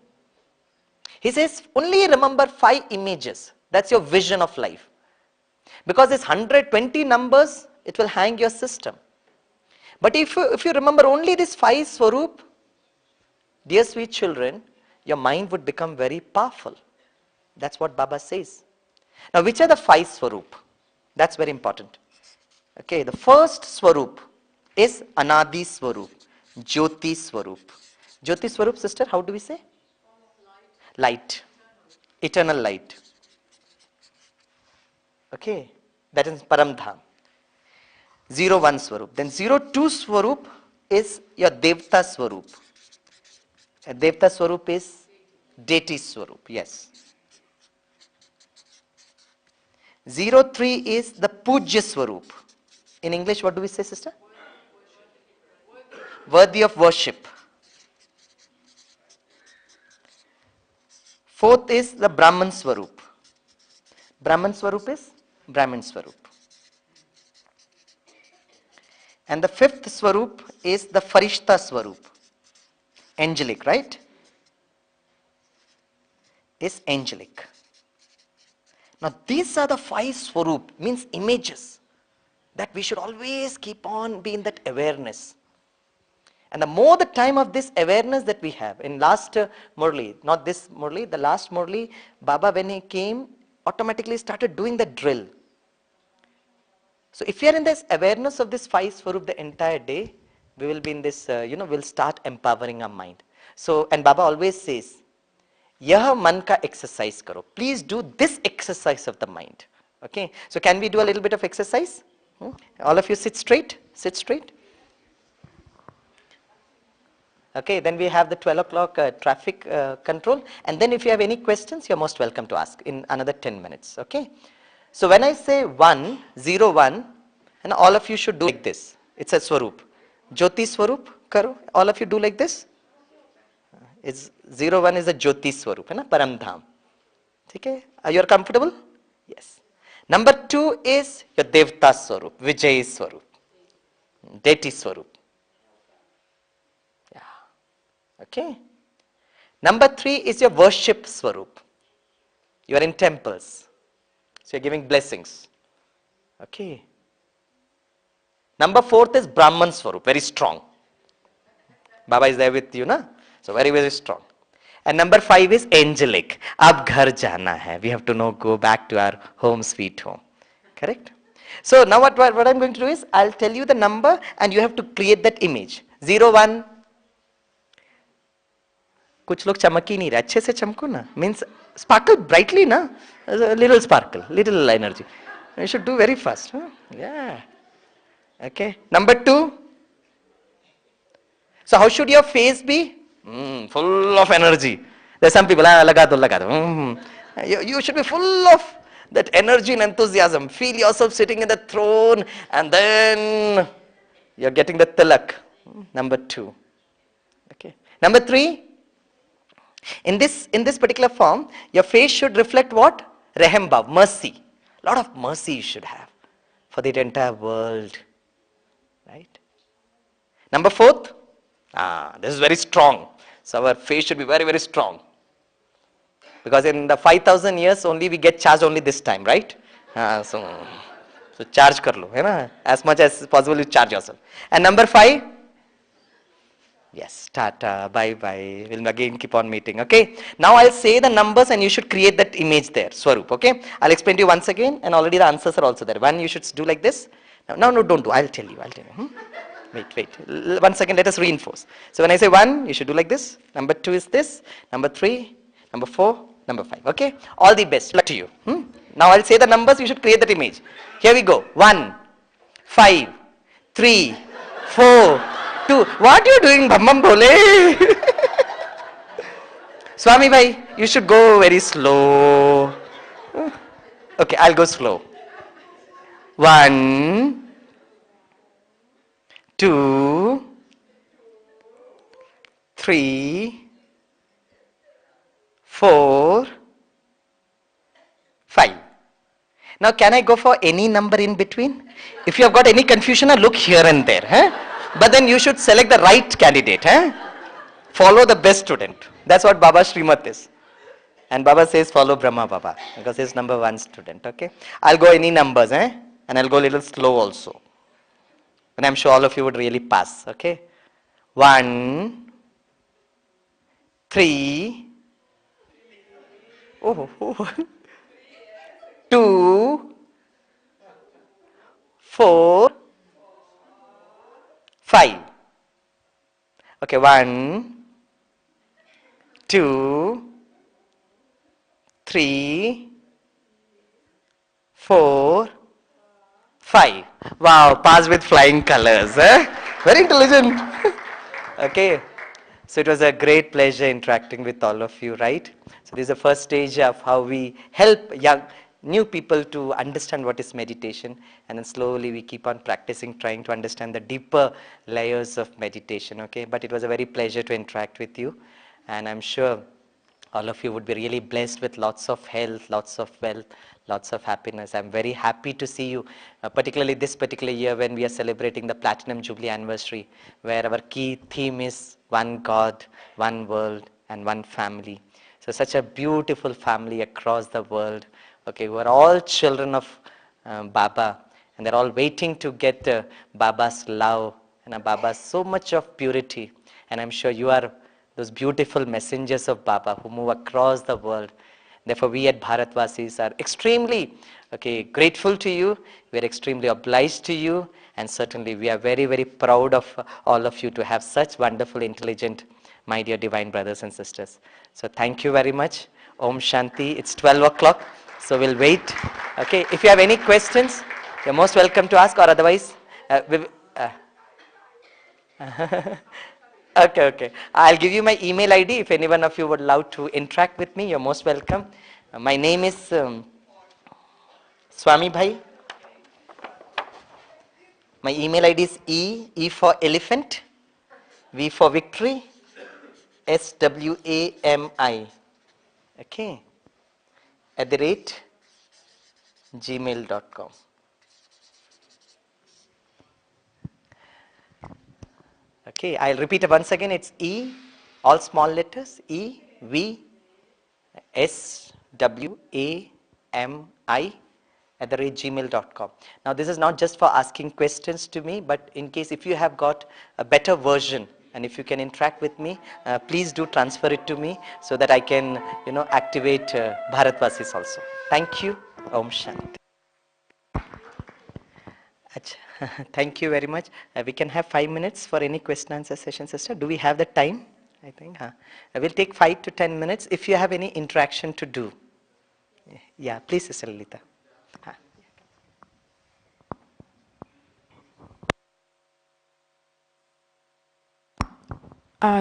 He says, only remember 5 images. That's your vision of life. Because this 120 numbers, it will hang your system. But if you remember only this 5 Swarup, dear sweet children, your mind would become very powerful. That's what Baba says. Now, which are the 5 Swarup? That's very important. Okay, the first Swarup is Anadi Swarup, Jyoti Swarup. Jyoti Swarup, sister, how do we say? Light, eternal light. Okay, that is Paramdham. 01 Swarup. Then 02 Swarup is your Devta Swarup. Devta Swarup is deity Swarup, yes. 03 is the Pujya Swarup. In English, what do we say, sister? Worthy of worship. Fourth is the Brahman Swarup. Brahman Swarup is Brahman Swarup. And the fifth Swarup is the Farishta Swarup. Angelic, right? Is angelic. Now these are the 5 Swarup, means images, that we should always keep on being that awareness. And the more the time of this awareness that we have, in last Murli, not this Murli, the last Murli, Baba when he came, automatically started doing the drill. So if you are in this awareness of this 5 Swarup the entire day, we will be in this, we'll start empowering our mind. So, and Baba always says, Yah man ka exercise karo. Please do this exercise of the mind. Okay. So can we do a little bit of exercise? All of you sit straight. Sit straight. Okay. Then we have the 12 o'clock traffic control. And then if you have any questions, you're most welcome to ask in another 10 minutes. Okay. So when I say 1, 0, 1, and all of you should do like this. It's a Swarup. Jyoti Swarup karo. All of you do like this. Is 01 is a Jyoti Swarup, na? Paramdham. Okay? Are you comfortable? Yes. Number 2 is your Devta Swarup, Vijay Swarup, deity Swarup. Yeah. Okay. Number 3 is your worship Swarup. You are in temples. So you are giving blessings. Okay. Number 4 is Brahman Swarup, very strong. Baba is there with you, na? So very, very strong. And number 5 is angelic. Ab ghar jana hai. We have to now go back to our home sweet home. Correct? So now what I'm going to do is, I'll tell you the number and you have to create that image. 01. कुछ लोग चमक ही नहीं रहे, अच्छे से चमको ना, means sparkle brightly na, a little sparkle, little energy. You should do very fast. Huh? Yeah. Okay. Number 2. So how should your face be? Full of energy. There's some people, laga do. You should be full of that energy and enthusiasm. Feel yourself sitting in the throne and then you're getting the tilak. Number 2. Okay. Number 3. In this particular form, your face should reflect what? Rehem Bhav, mercy. A lot of mercy you should have for the entire world. Right? Number 4. This is very strong. So our face should be very, very strong. Because in the 5,000 years only we get charged only this time, right? So charge kar lo, hai na? As much as possible you charge yourself. And number 5, yes, tata, bye bye. We'll again keep on meeting, okay? Now I'll say the numbers and you should create that image there, Swarup, okay? I'll explain to you once again and already the answers are also there. One, you should do like this. No, don't do. I'll tell you. Wait. 1 second, let us reinforce. So when I say 1, you should do like this. Number 2 is this. Number 3, number 4, number 5. Okay? All the best. Luck to you. Now I'll say the numbers, you should create that image. Here we go. 1, 5, 3, 4, 2. What are you doing, Bhammam Bhole? Swami Bhai, you should go very slow. Okay, I'll go slow. 1, 2, 3, 4, 5. Now can I go for any number in between? If you have got any confusion, look here and there. But then you should select the right candidate. Follow the best student. That's what Baba Srimat is. And Baba says follow Brahma Baba because he's number 1 student. Okay. I'll go any numbers. And I'll go a little slow also. And I'm sure all of you would really pass. Okay. 1, 3, 2, 4, 5. Okay, 1, 2, 3, 4, 5. Wow, pass with flying colors. Eh? Very intelligent. Okay. So it was a great pleasure interacting with all of you, right? So this is the first stage of how we help new people to understand what is meditation, and then slowly we keep on practicing, trying to understand the deeper layers of meditation, okay? But it was a very pleasure to interact with you, and I'm sure all of you would be really blessed with lots of health, lots of wealth, lots of happiness. I'm very happy to see you, particularly this particular year when we are celebrating the Platinum Jubilee anniversary, where our key theme is one God, one world, and one family. So such a beautiful family across the world, okay, who are all children of Baba, and they're all waiting to get Baba's love and Baba's so much of purity. And I'm sure you are those beautiful messengers of Baba who move across the world. Therefore, we at Bharatvasis are extremely grateful to you. We are extremely obliged to you. And certainly, we are very, very proud of all of you to have such wonderful, intelligent, my dear divine brothers and sisters. So thank you very much. Om Shanti. It's 12 o'clock. So we'll wait. Okay. If you have any questions, you're most welcome to ask, or otherwise, okay, okay. I'll give you my email ID. If any one of you would love to interact with me, you're most welcome. My name is Swami Bhai. My email ID is E for elephant, V for victory, SWAMI. Okay. @gmail.com. Okay, I'll repeat it once again. It's E, all small letters, E, V, SWAMI @gmail.com. Now, this is not just for asking questions to me, but in case if you have got a better version and if you can interact with me, please do transfer it to me so that I can, activate Bharatvasis also. Thank you. Om Shanti. Achha. Thank you very much. We can have 5 minutes for any question answer session, sister. Do we have the time? I think. We'll take 5 to 10 minutes if you have any interaction to do. Yeah, please, Sister Lalitha.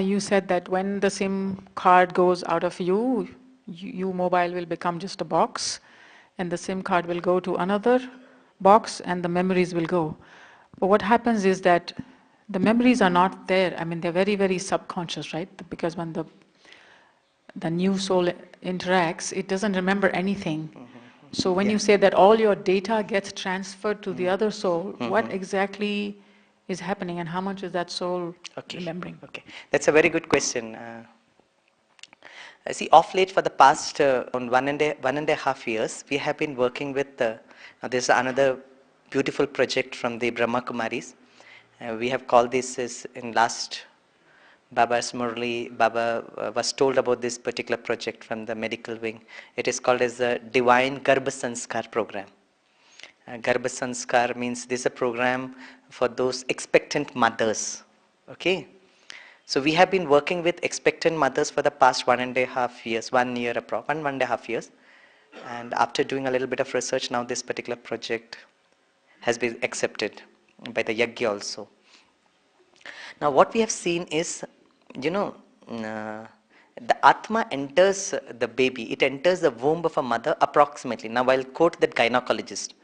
You said that when the SIM card goes out of you mobile will become just a box, and the SIM card will go to another box, and the memories will go. But what happens is that the memories are not there. I mean, they're very, very subconscious, right? Because when the new soul interacts, it doesn't remember anything. So when you say that all your data gets transferred to the other soul, what exactly is happening, and how much is that soul remembering? Okay, that's a very good question. See, off late for the past on 1.5 years, we have been working with. There's another beautiful project from the Brahma Kumaris. We have called this as in last Baba's Murli. Baba was told about this particular project from the medical wing. It is called as the Divine Garbha Sanskar program. Garbha Sanskar means this is a program for those expectant mothers. Okay. So we have been working with expectant mothers for the past 1.5 years, 1 year approximately, 1.5 years. And after doing a little bit of research, now this particular project has been accepted by the Yagya also. Now what we have seen is, the Atma enters the baby, it enters the womb of a mother approximately. Now I'll quote that gynecologist.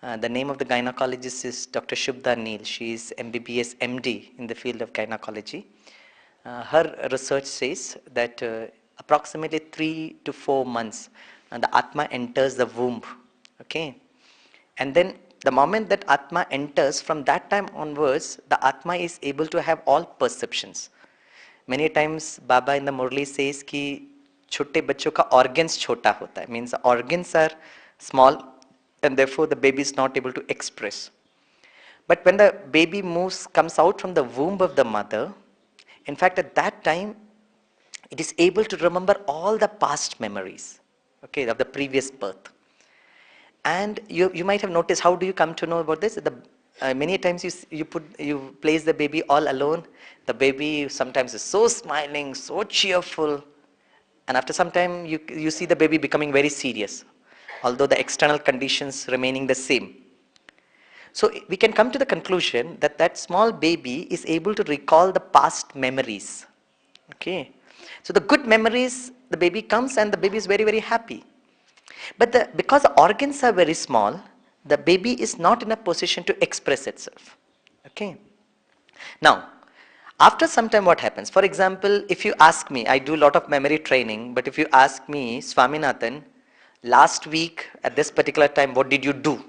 The name of the gynecologist is Dr. Shubha Neil. She is MBBS MD in the field of gynecology. Her research says that approximately 3 to 4 months the Atma enters the womb. Okay. And then the moment that Atma enters, from that time onwards, the Atma is able to have all perceptions. Many times Baba in the Murli says कि छोटे बच्चों का organs छोटा होता है, means the organs are small and therefore the baby is not able to express. But when the baby comes out from the womb of the mother, in fact at that time it is able to remember all the past memories, okay, of the previous birth. And you might have noticed, how do you come to know about this? Many times you place the baby all alone. The baby sometimes is so smiling, so cheerful, and after some time you see the baby becoming very serious, although the external conditions remaining the same. So we can come to the conclusion that that small baby is able to recall the past memories. Okay, so the good memories, the baby comes and the baby is very happy. But because the organs are very small, the baby is not in a position to express itself. Okay. Now, after some time what happens? For example, if you ask me, I do a lot of memory training, but if you ask me, Swaminathan, last week at this particular time, what did you do?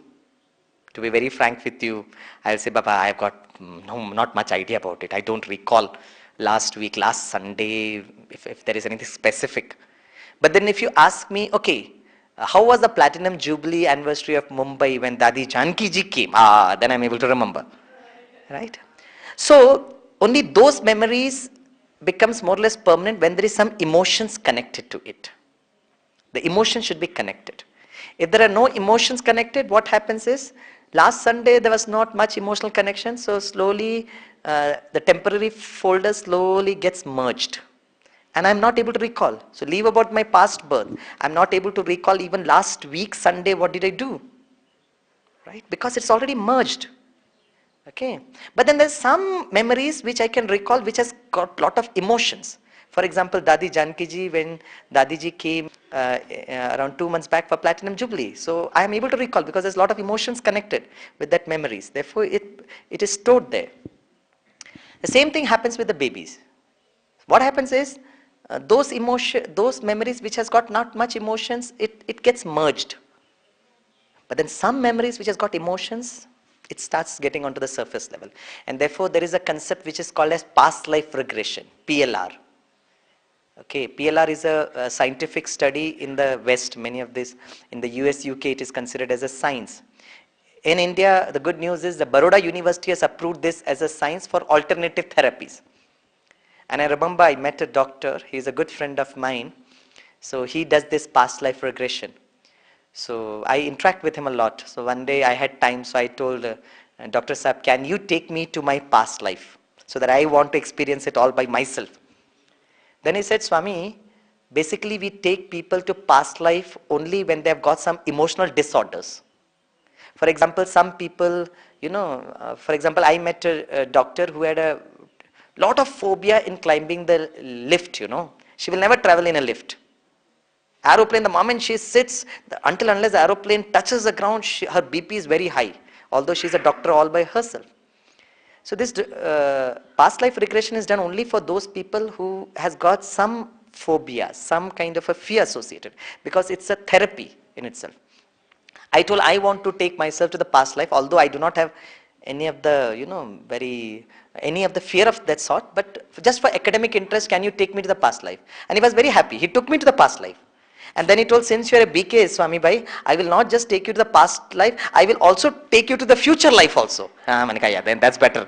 To be very frank with you, I'll say, Baba, I've got not much idea about it. I don't recall last week, last Sunday, if there is anything specific. But then if you ask me, okay, how was the Platinum Jubilee anniversary of Mumbai when Dadi Janki ji came? Then I'm able to remember. Right? So, only those memories becomes more or less permanent when there is some emotions connected to it. The emotion should be connected. If there are no emotions connected, what happens is, last Sunday there was not much emotional connection, so slowly the temporary folder slowly gets merged. And I'm not able to recall. So leave about my past birth. I'm not able to recall even last week Sunday what did I do. Right? Because it's already merged. Okay. But then there's some memories which I can recall which has got lot of emotions. For example, Dadi Janki ji, when Dadi ji came around 2 months back for Platinum Jubilee. So I am able to recall because there's a lot of emotions connected with that memories. Therefore, it is stored there. The same thing happens with the babies. What happens is, those memories which has got not much emotions, it gets merged. But then some memories which has got emotions, it starts getting onto the surface level. And therefore, there is a concept which is called as past life regression, PLR. Okay, PLR is a scientific study in the West. Many of this, in the US, UK, it is considered as a science. In India, the good news is the Baroda University has approved this as a science for alternative therapies. And I remember I met a doctor, he's a good friend of mine. So he does this past life regression. So I interact with him a lot. So one day I had time, so I told Dr. Saab, can you take me to my past life? So that I want to experience it all by myself. Then he said, Swami, basically we take people to past life only when they have got some emotional disorders. For example, some people, for example, I met a doctor who had a lot of phobia in climbing the lift, She will never travel in a lift. Aeroplane, the moment she sits, until unless the aeroplane touches the ground, her BP is very high, although she's a doctor all by herself. So this past life regression is done only for those people who has got some phobia, some kind of a fear associated, because it's a therapy in itself. I told I want to take myself to the past life, although I do not have any of the, any of the fear of that sort, but just for academic interest, can you take me to the past life? And he was very happy. He took me to the past life. And then he told, since you are a BK, Swami Bhai, I will not just take you to the past life, I will also take you to the future life also. Manika, yeah, then that's better.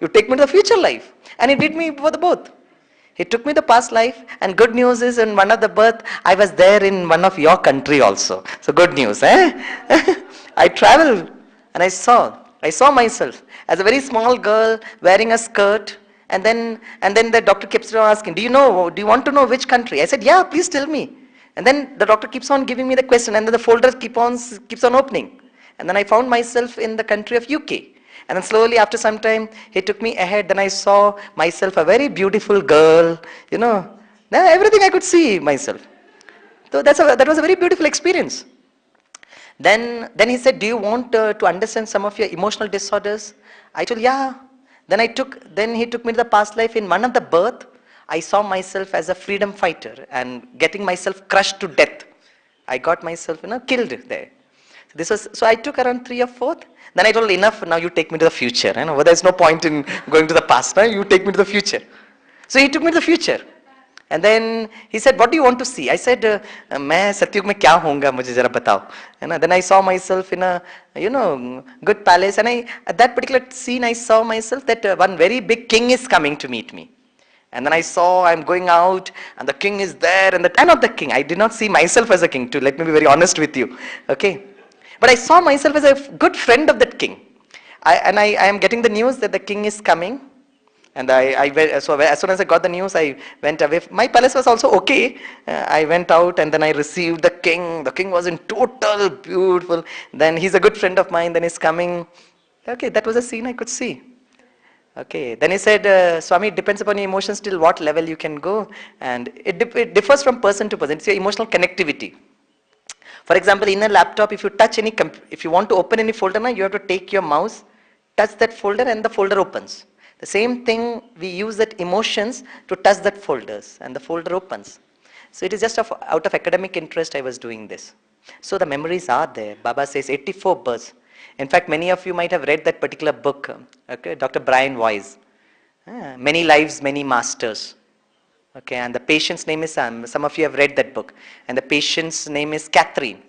You take me to the future life. And he did me for the both. He took me to the past life, and good news is in one of the birth, I was there in one of your country also. So good news, eh? I traveled and I saw myself as a very small girl wearing a skirt, and then the doctor keeps on asking, do you want to know which country? I said, yeah, please tell me. And then the doctor keeps on giving me the question, and then the folder keeps on opening. And then I found myself in the country of UK. And then slowly after some time, he took me ahead. Then I saw myself a very beautiful girl, Now everything I could see myself. So that was a very beautiful experience. Then he said, do you want to understand some of your emotional disorders? I told, yeah. Then he took me to the past life. In one of the birth, I saw myself as a freedom fighter and getting myself crushed to death. I got myself, killed there. So I took around 3 or 4. Then I told, enough, now you take me to the future. There's no point in going to the past. Now you take me to the future. So he took me to the future. And then he said, what do you want to see? I said, मैं सत्युग में क्या होऊंगा मुझे जरा बताओ. Then I saw myself in a, good palace. And at that particular scene, I saw myself that one very big king is coming to meet me. And then I saw I'm going out and the king is there, and I'm not the king. I did not see myself as a king too. Let me be very honest with you. Okay. But I saw myself as a good friend of that king. I am getting the news that the king is coming. And so as soon as I got the news, I went away. My palace was also okay. I went out and then I received the king. The king was in total beautiful. Then he's a good friend of mine. Then he's coming. Okay, that was a scene I could see. Okay, then he said, Swami, it depends upon your emotions till what level you can go. And it differs from person to person. It's your emotional connectivity. For example, in a laptop, if you touch if you want to open any folder now, you have to take your mouse, touch that folder and the folder opens. The same thing, we use that emotions to touch that folders and the folder opens. So it is just out of academic interest I was doing this. So the memories are there. Baba says 84 births. In fact, many of you might have read that particular book, okay, Dr. Brian Weiss. Many Lives, Many Masters. Okay, and the patient's name is Sam. Some of you have read that book. And the patient's name is Catherine.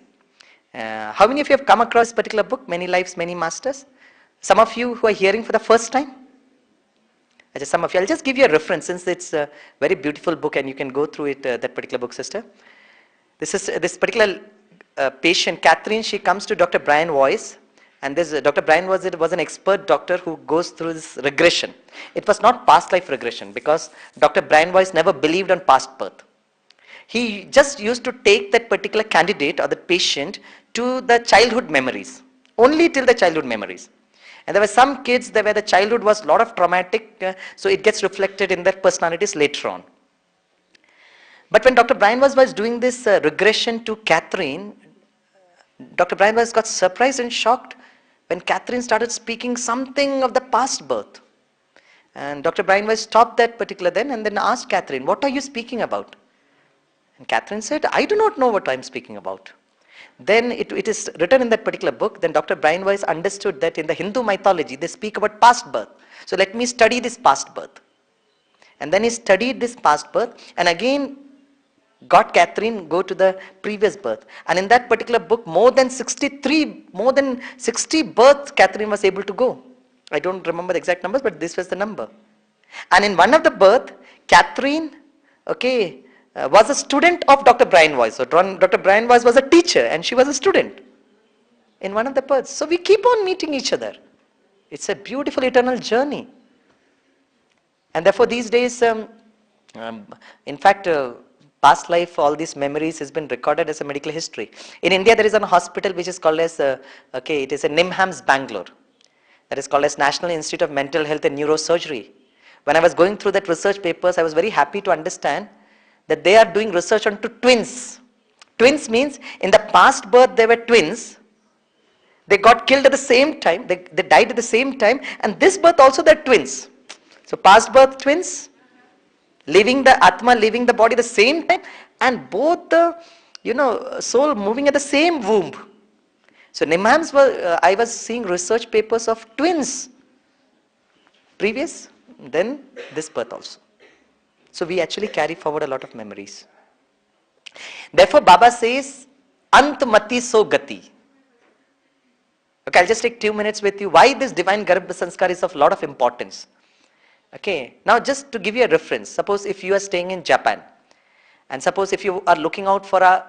How many of you have come across this particular book, Many Lives, Many Masters? Some of you who are hearing for the first time? Some of you, I'll just give you a reference since it's a very beautiful book and you can go through it, that particular book, sister. This particular patient, Catherine, she comes to Dr. Brian Weiss. And this Dr. Brian was an expert doctor who goes through this regression. It was not past life regression because Dr. Brian Weiss never believed on past birth. He just used to take that particular candidate or the patient to the childhood memories, only till the childhood memories. And there were some kids where the childhood was a lot of traumatic, so it gets reflected in their personalities later on. But when Dr. Brian was doing this regression to Catherine, Dr. Brian Weiss got surprised and shocked when Catherine started speaking something of the past birth. And Dr. Brian Weiss stopped that particular then and then asked Catherine, what are you speaking about? And Catherine said, I do not know what I'm speaking about. Then it is written in that particular book, then Dr. Brian Weiss understood that in the Hindu mythology, they speak about past birth. So let me study this past birth. And then he studied this past birth and again got Catherine go to the previous birth. And in that particular book, more than 60 births Catherine was able to go. I don't remember the exact numbers, but this was the number. And in one of the birth, Catherine, okay, was a student of Dr. Brian Weiss. So Dr. Brian Weiss was a teacher and she was a student in one of the births. So we keep on meeting each other. It's a beautiful eternal journey. And therefore these days, in fact, past life, all these memories has been recorded as a medical history. In India, there is a hospital which is called as, it is a NIMHAMS Bangalore. That is called as National Institute of Mental Health and Neurosurgery. When I was going through that research papers, I was very happy to understand that they are doing research onto twins. Twins means in the past birth they were twins. They got killed at the same time. They died at the same time. And this birth also they're twins. So past birth twins, leaving the Atma, leaving the body the same time, and both the soul moving at the same womb. So Nimhams I was seeing research papers of twins previous, then this birth also. So we actually carry forward a lot of memories. Therefore Baba says, Ant Mati So Gati. Okay, I'll just take 2 minutes with you. Why this divine Garbha Sanskar is of a lot of importance. Okay, now just to give you a reference, suppose if you are staying in Japan, and suppose if you are looking out for a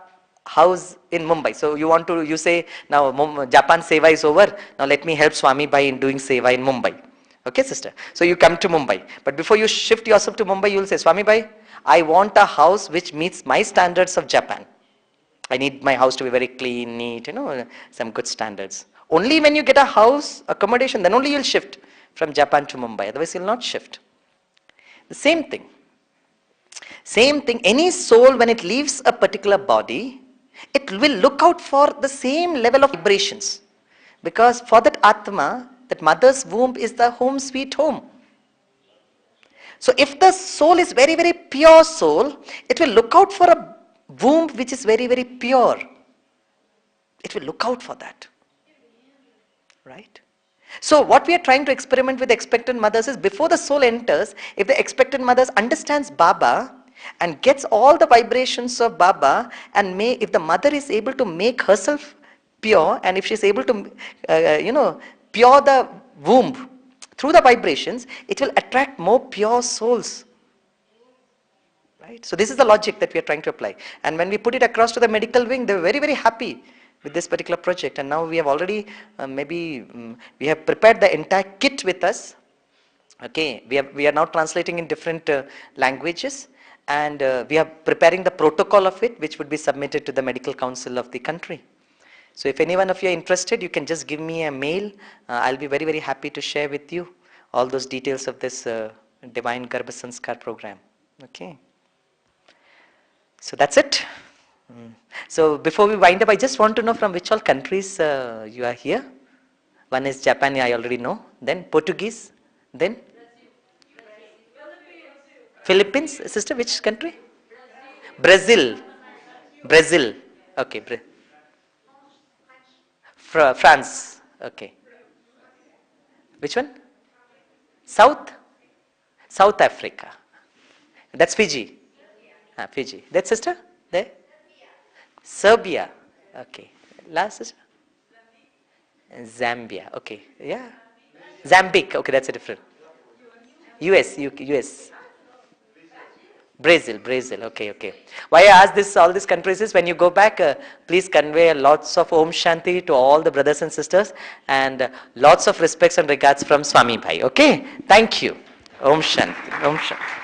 house in Mumbai, so you say, now Japan Seva is over, now let me help Swami by doing Seva in Mumbai. Okay, sister. So you come to Mumbai, but before you shift yourself to Mumbai, you will say, Swami Bhai, I want a house which meets my standards of Japan. I need my house to be very clean, neat, some good standards. Only when you get a house, accommodation, then only you'll shift from Japan to Mumbai, otherwise you'll not shift. The same thing, any soul when it leaves a particular body, it will look out for the same level of vibrations. Because for that Atma, that mother's womb is the home sweet home. So if the soul is very, very pure soul, it will look out for a womb which is very, very pure. It will look out for that. Right? So what we are trying to experiment with expectant mothers is before the soul enters, if the expectant mothers understands Baba and gets all the vibrations of Baba, and if the mother is able to make herself pure, and if she is able to, pure the womb through the vibrations, it will attract more pure souls. Right? So this is the logic that we are trying to apply. And when we put it across to the medical wing, they were very, very happy with this particular project. And now we have already we have prepared the entire kit with us. Okay, we are now translating in different languages, and we are preparing the protocol of it, which would be submitted to the medical council of the country. So if any one of you are interested, you can just give me a mail. I'll be very, very happy to share with you all those details of this Divine Garbha Sanskar program. Okay. So that's it. So before we wind up, I just want to know from which all countries you are here. One is Japan, I already know. Then Portuguese. Then Philippines. Sister, which country? Brazil. Brazil. Okay. France. Okay. Which one? South? South Africa. That's Fiji. Fiji. That sister? There? Serbia. Okay. Last sister? Zambia. Okay. Yeah. Zambique. Okay, that's a different. US. US. Brazil. Okay. Why I ask this, all these countries is when you go back, please convey lots of Om Shanti to all the brothers and sisters, and lots of respects and regards from Swami Bhai. Okay. Thank you. Om Shanti. Om Shanti.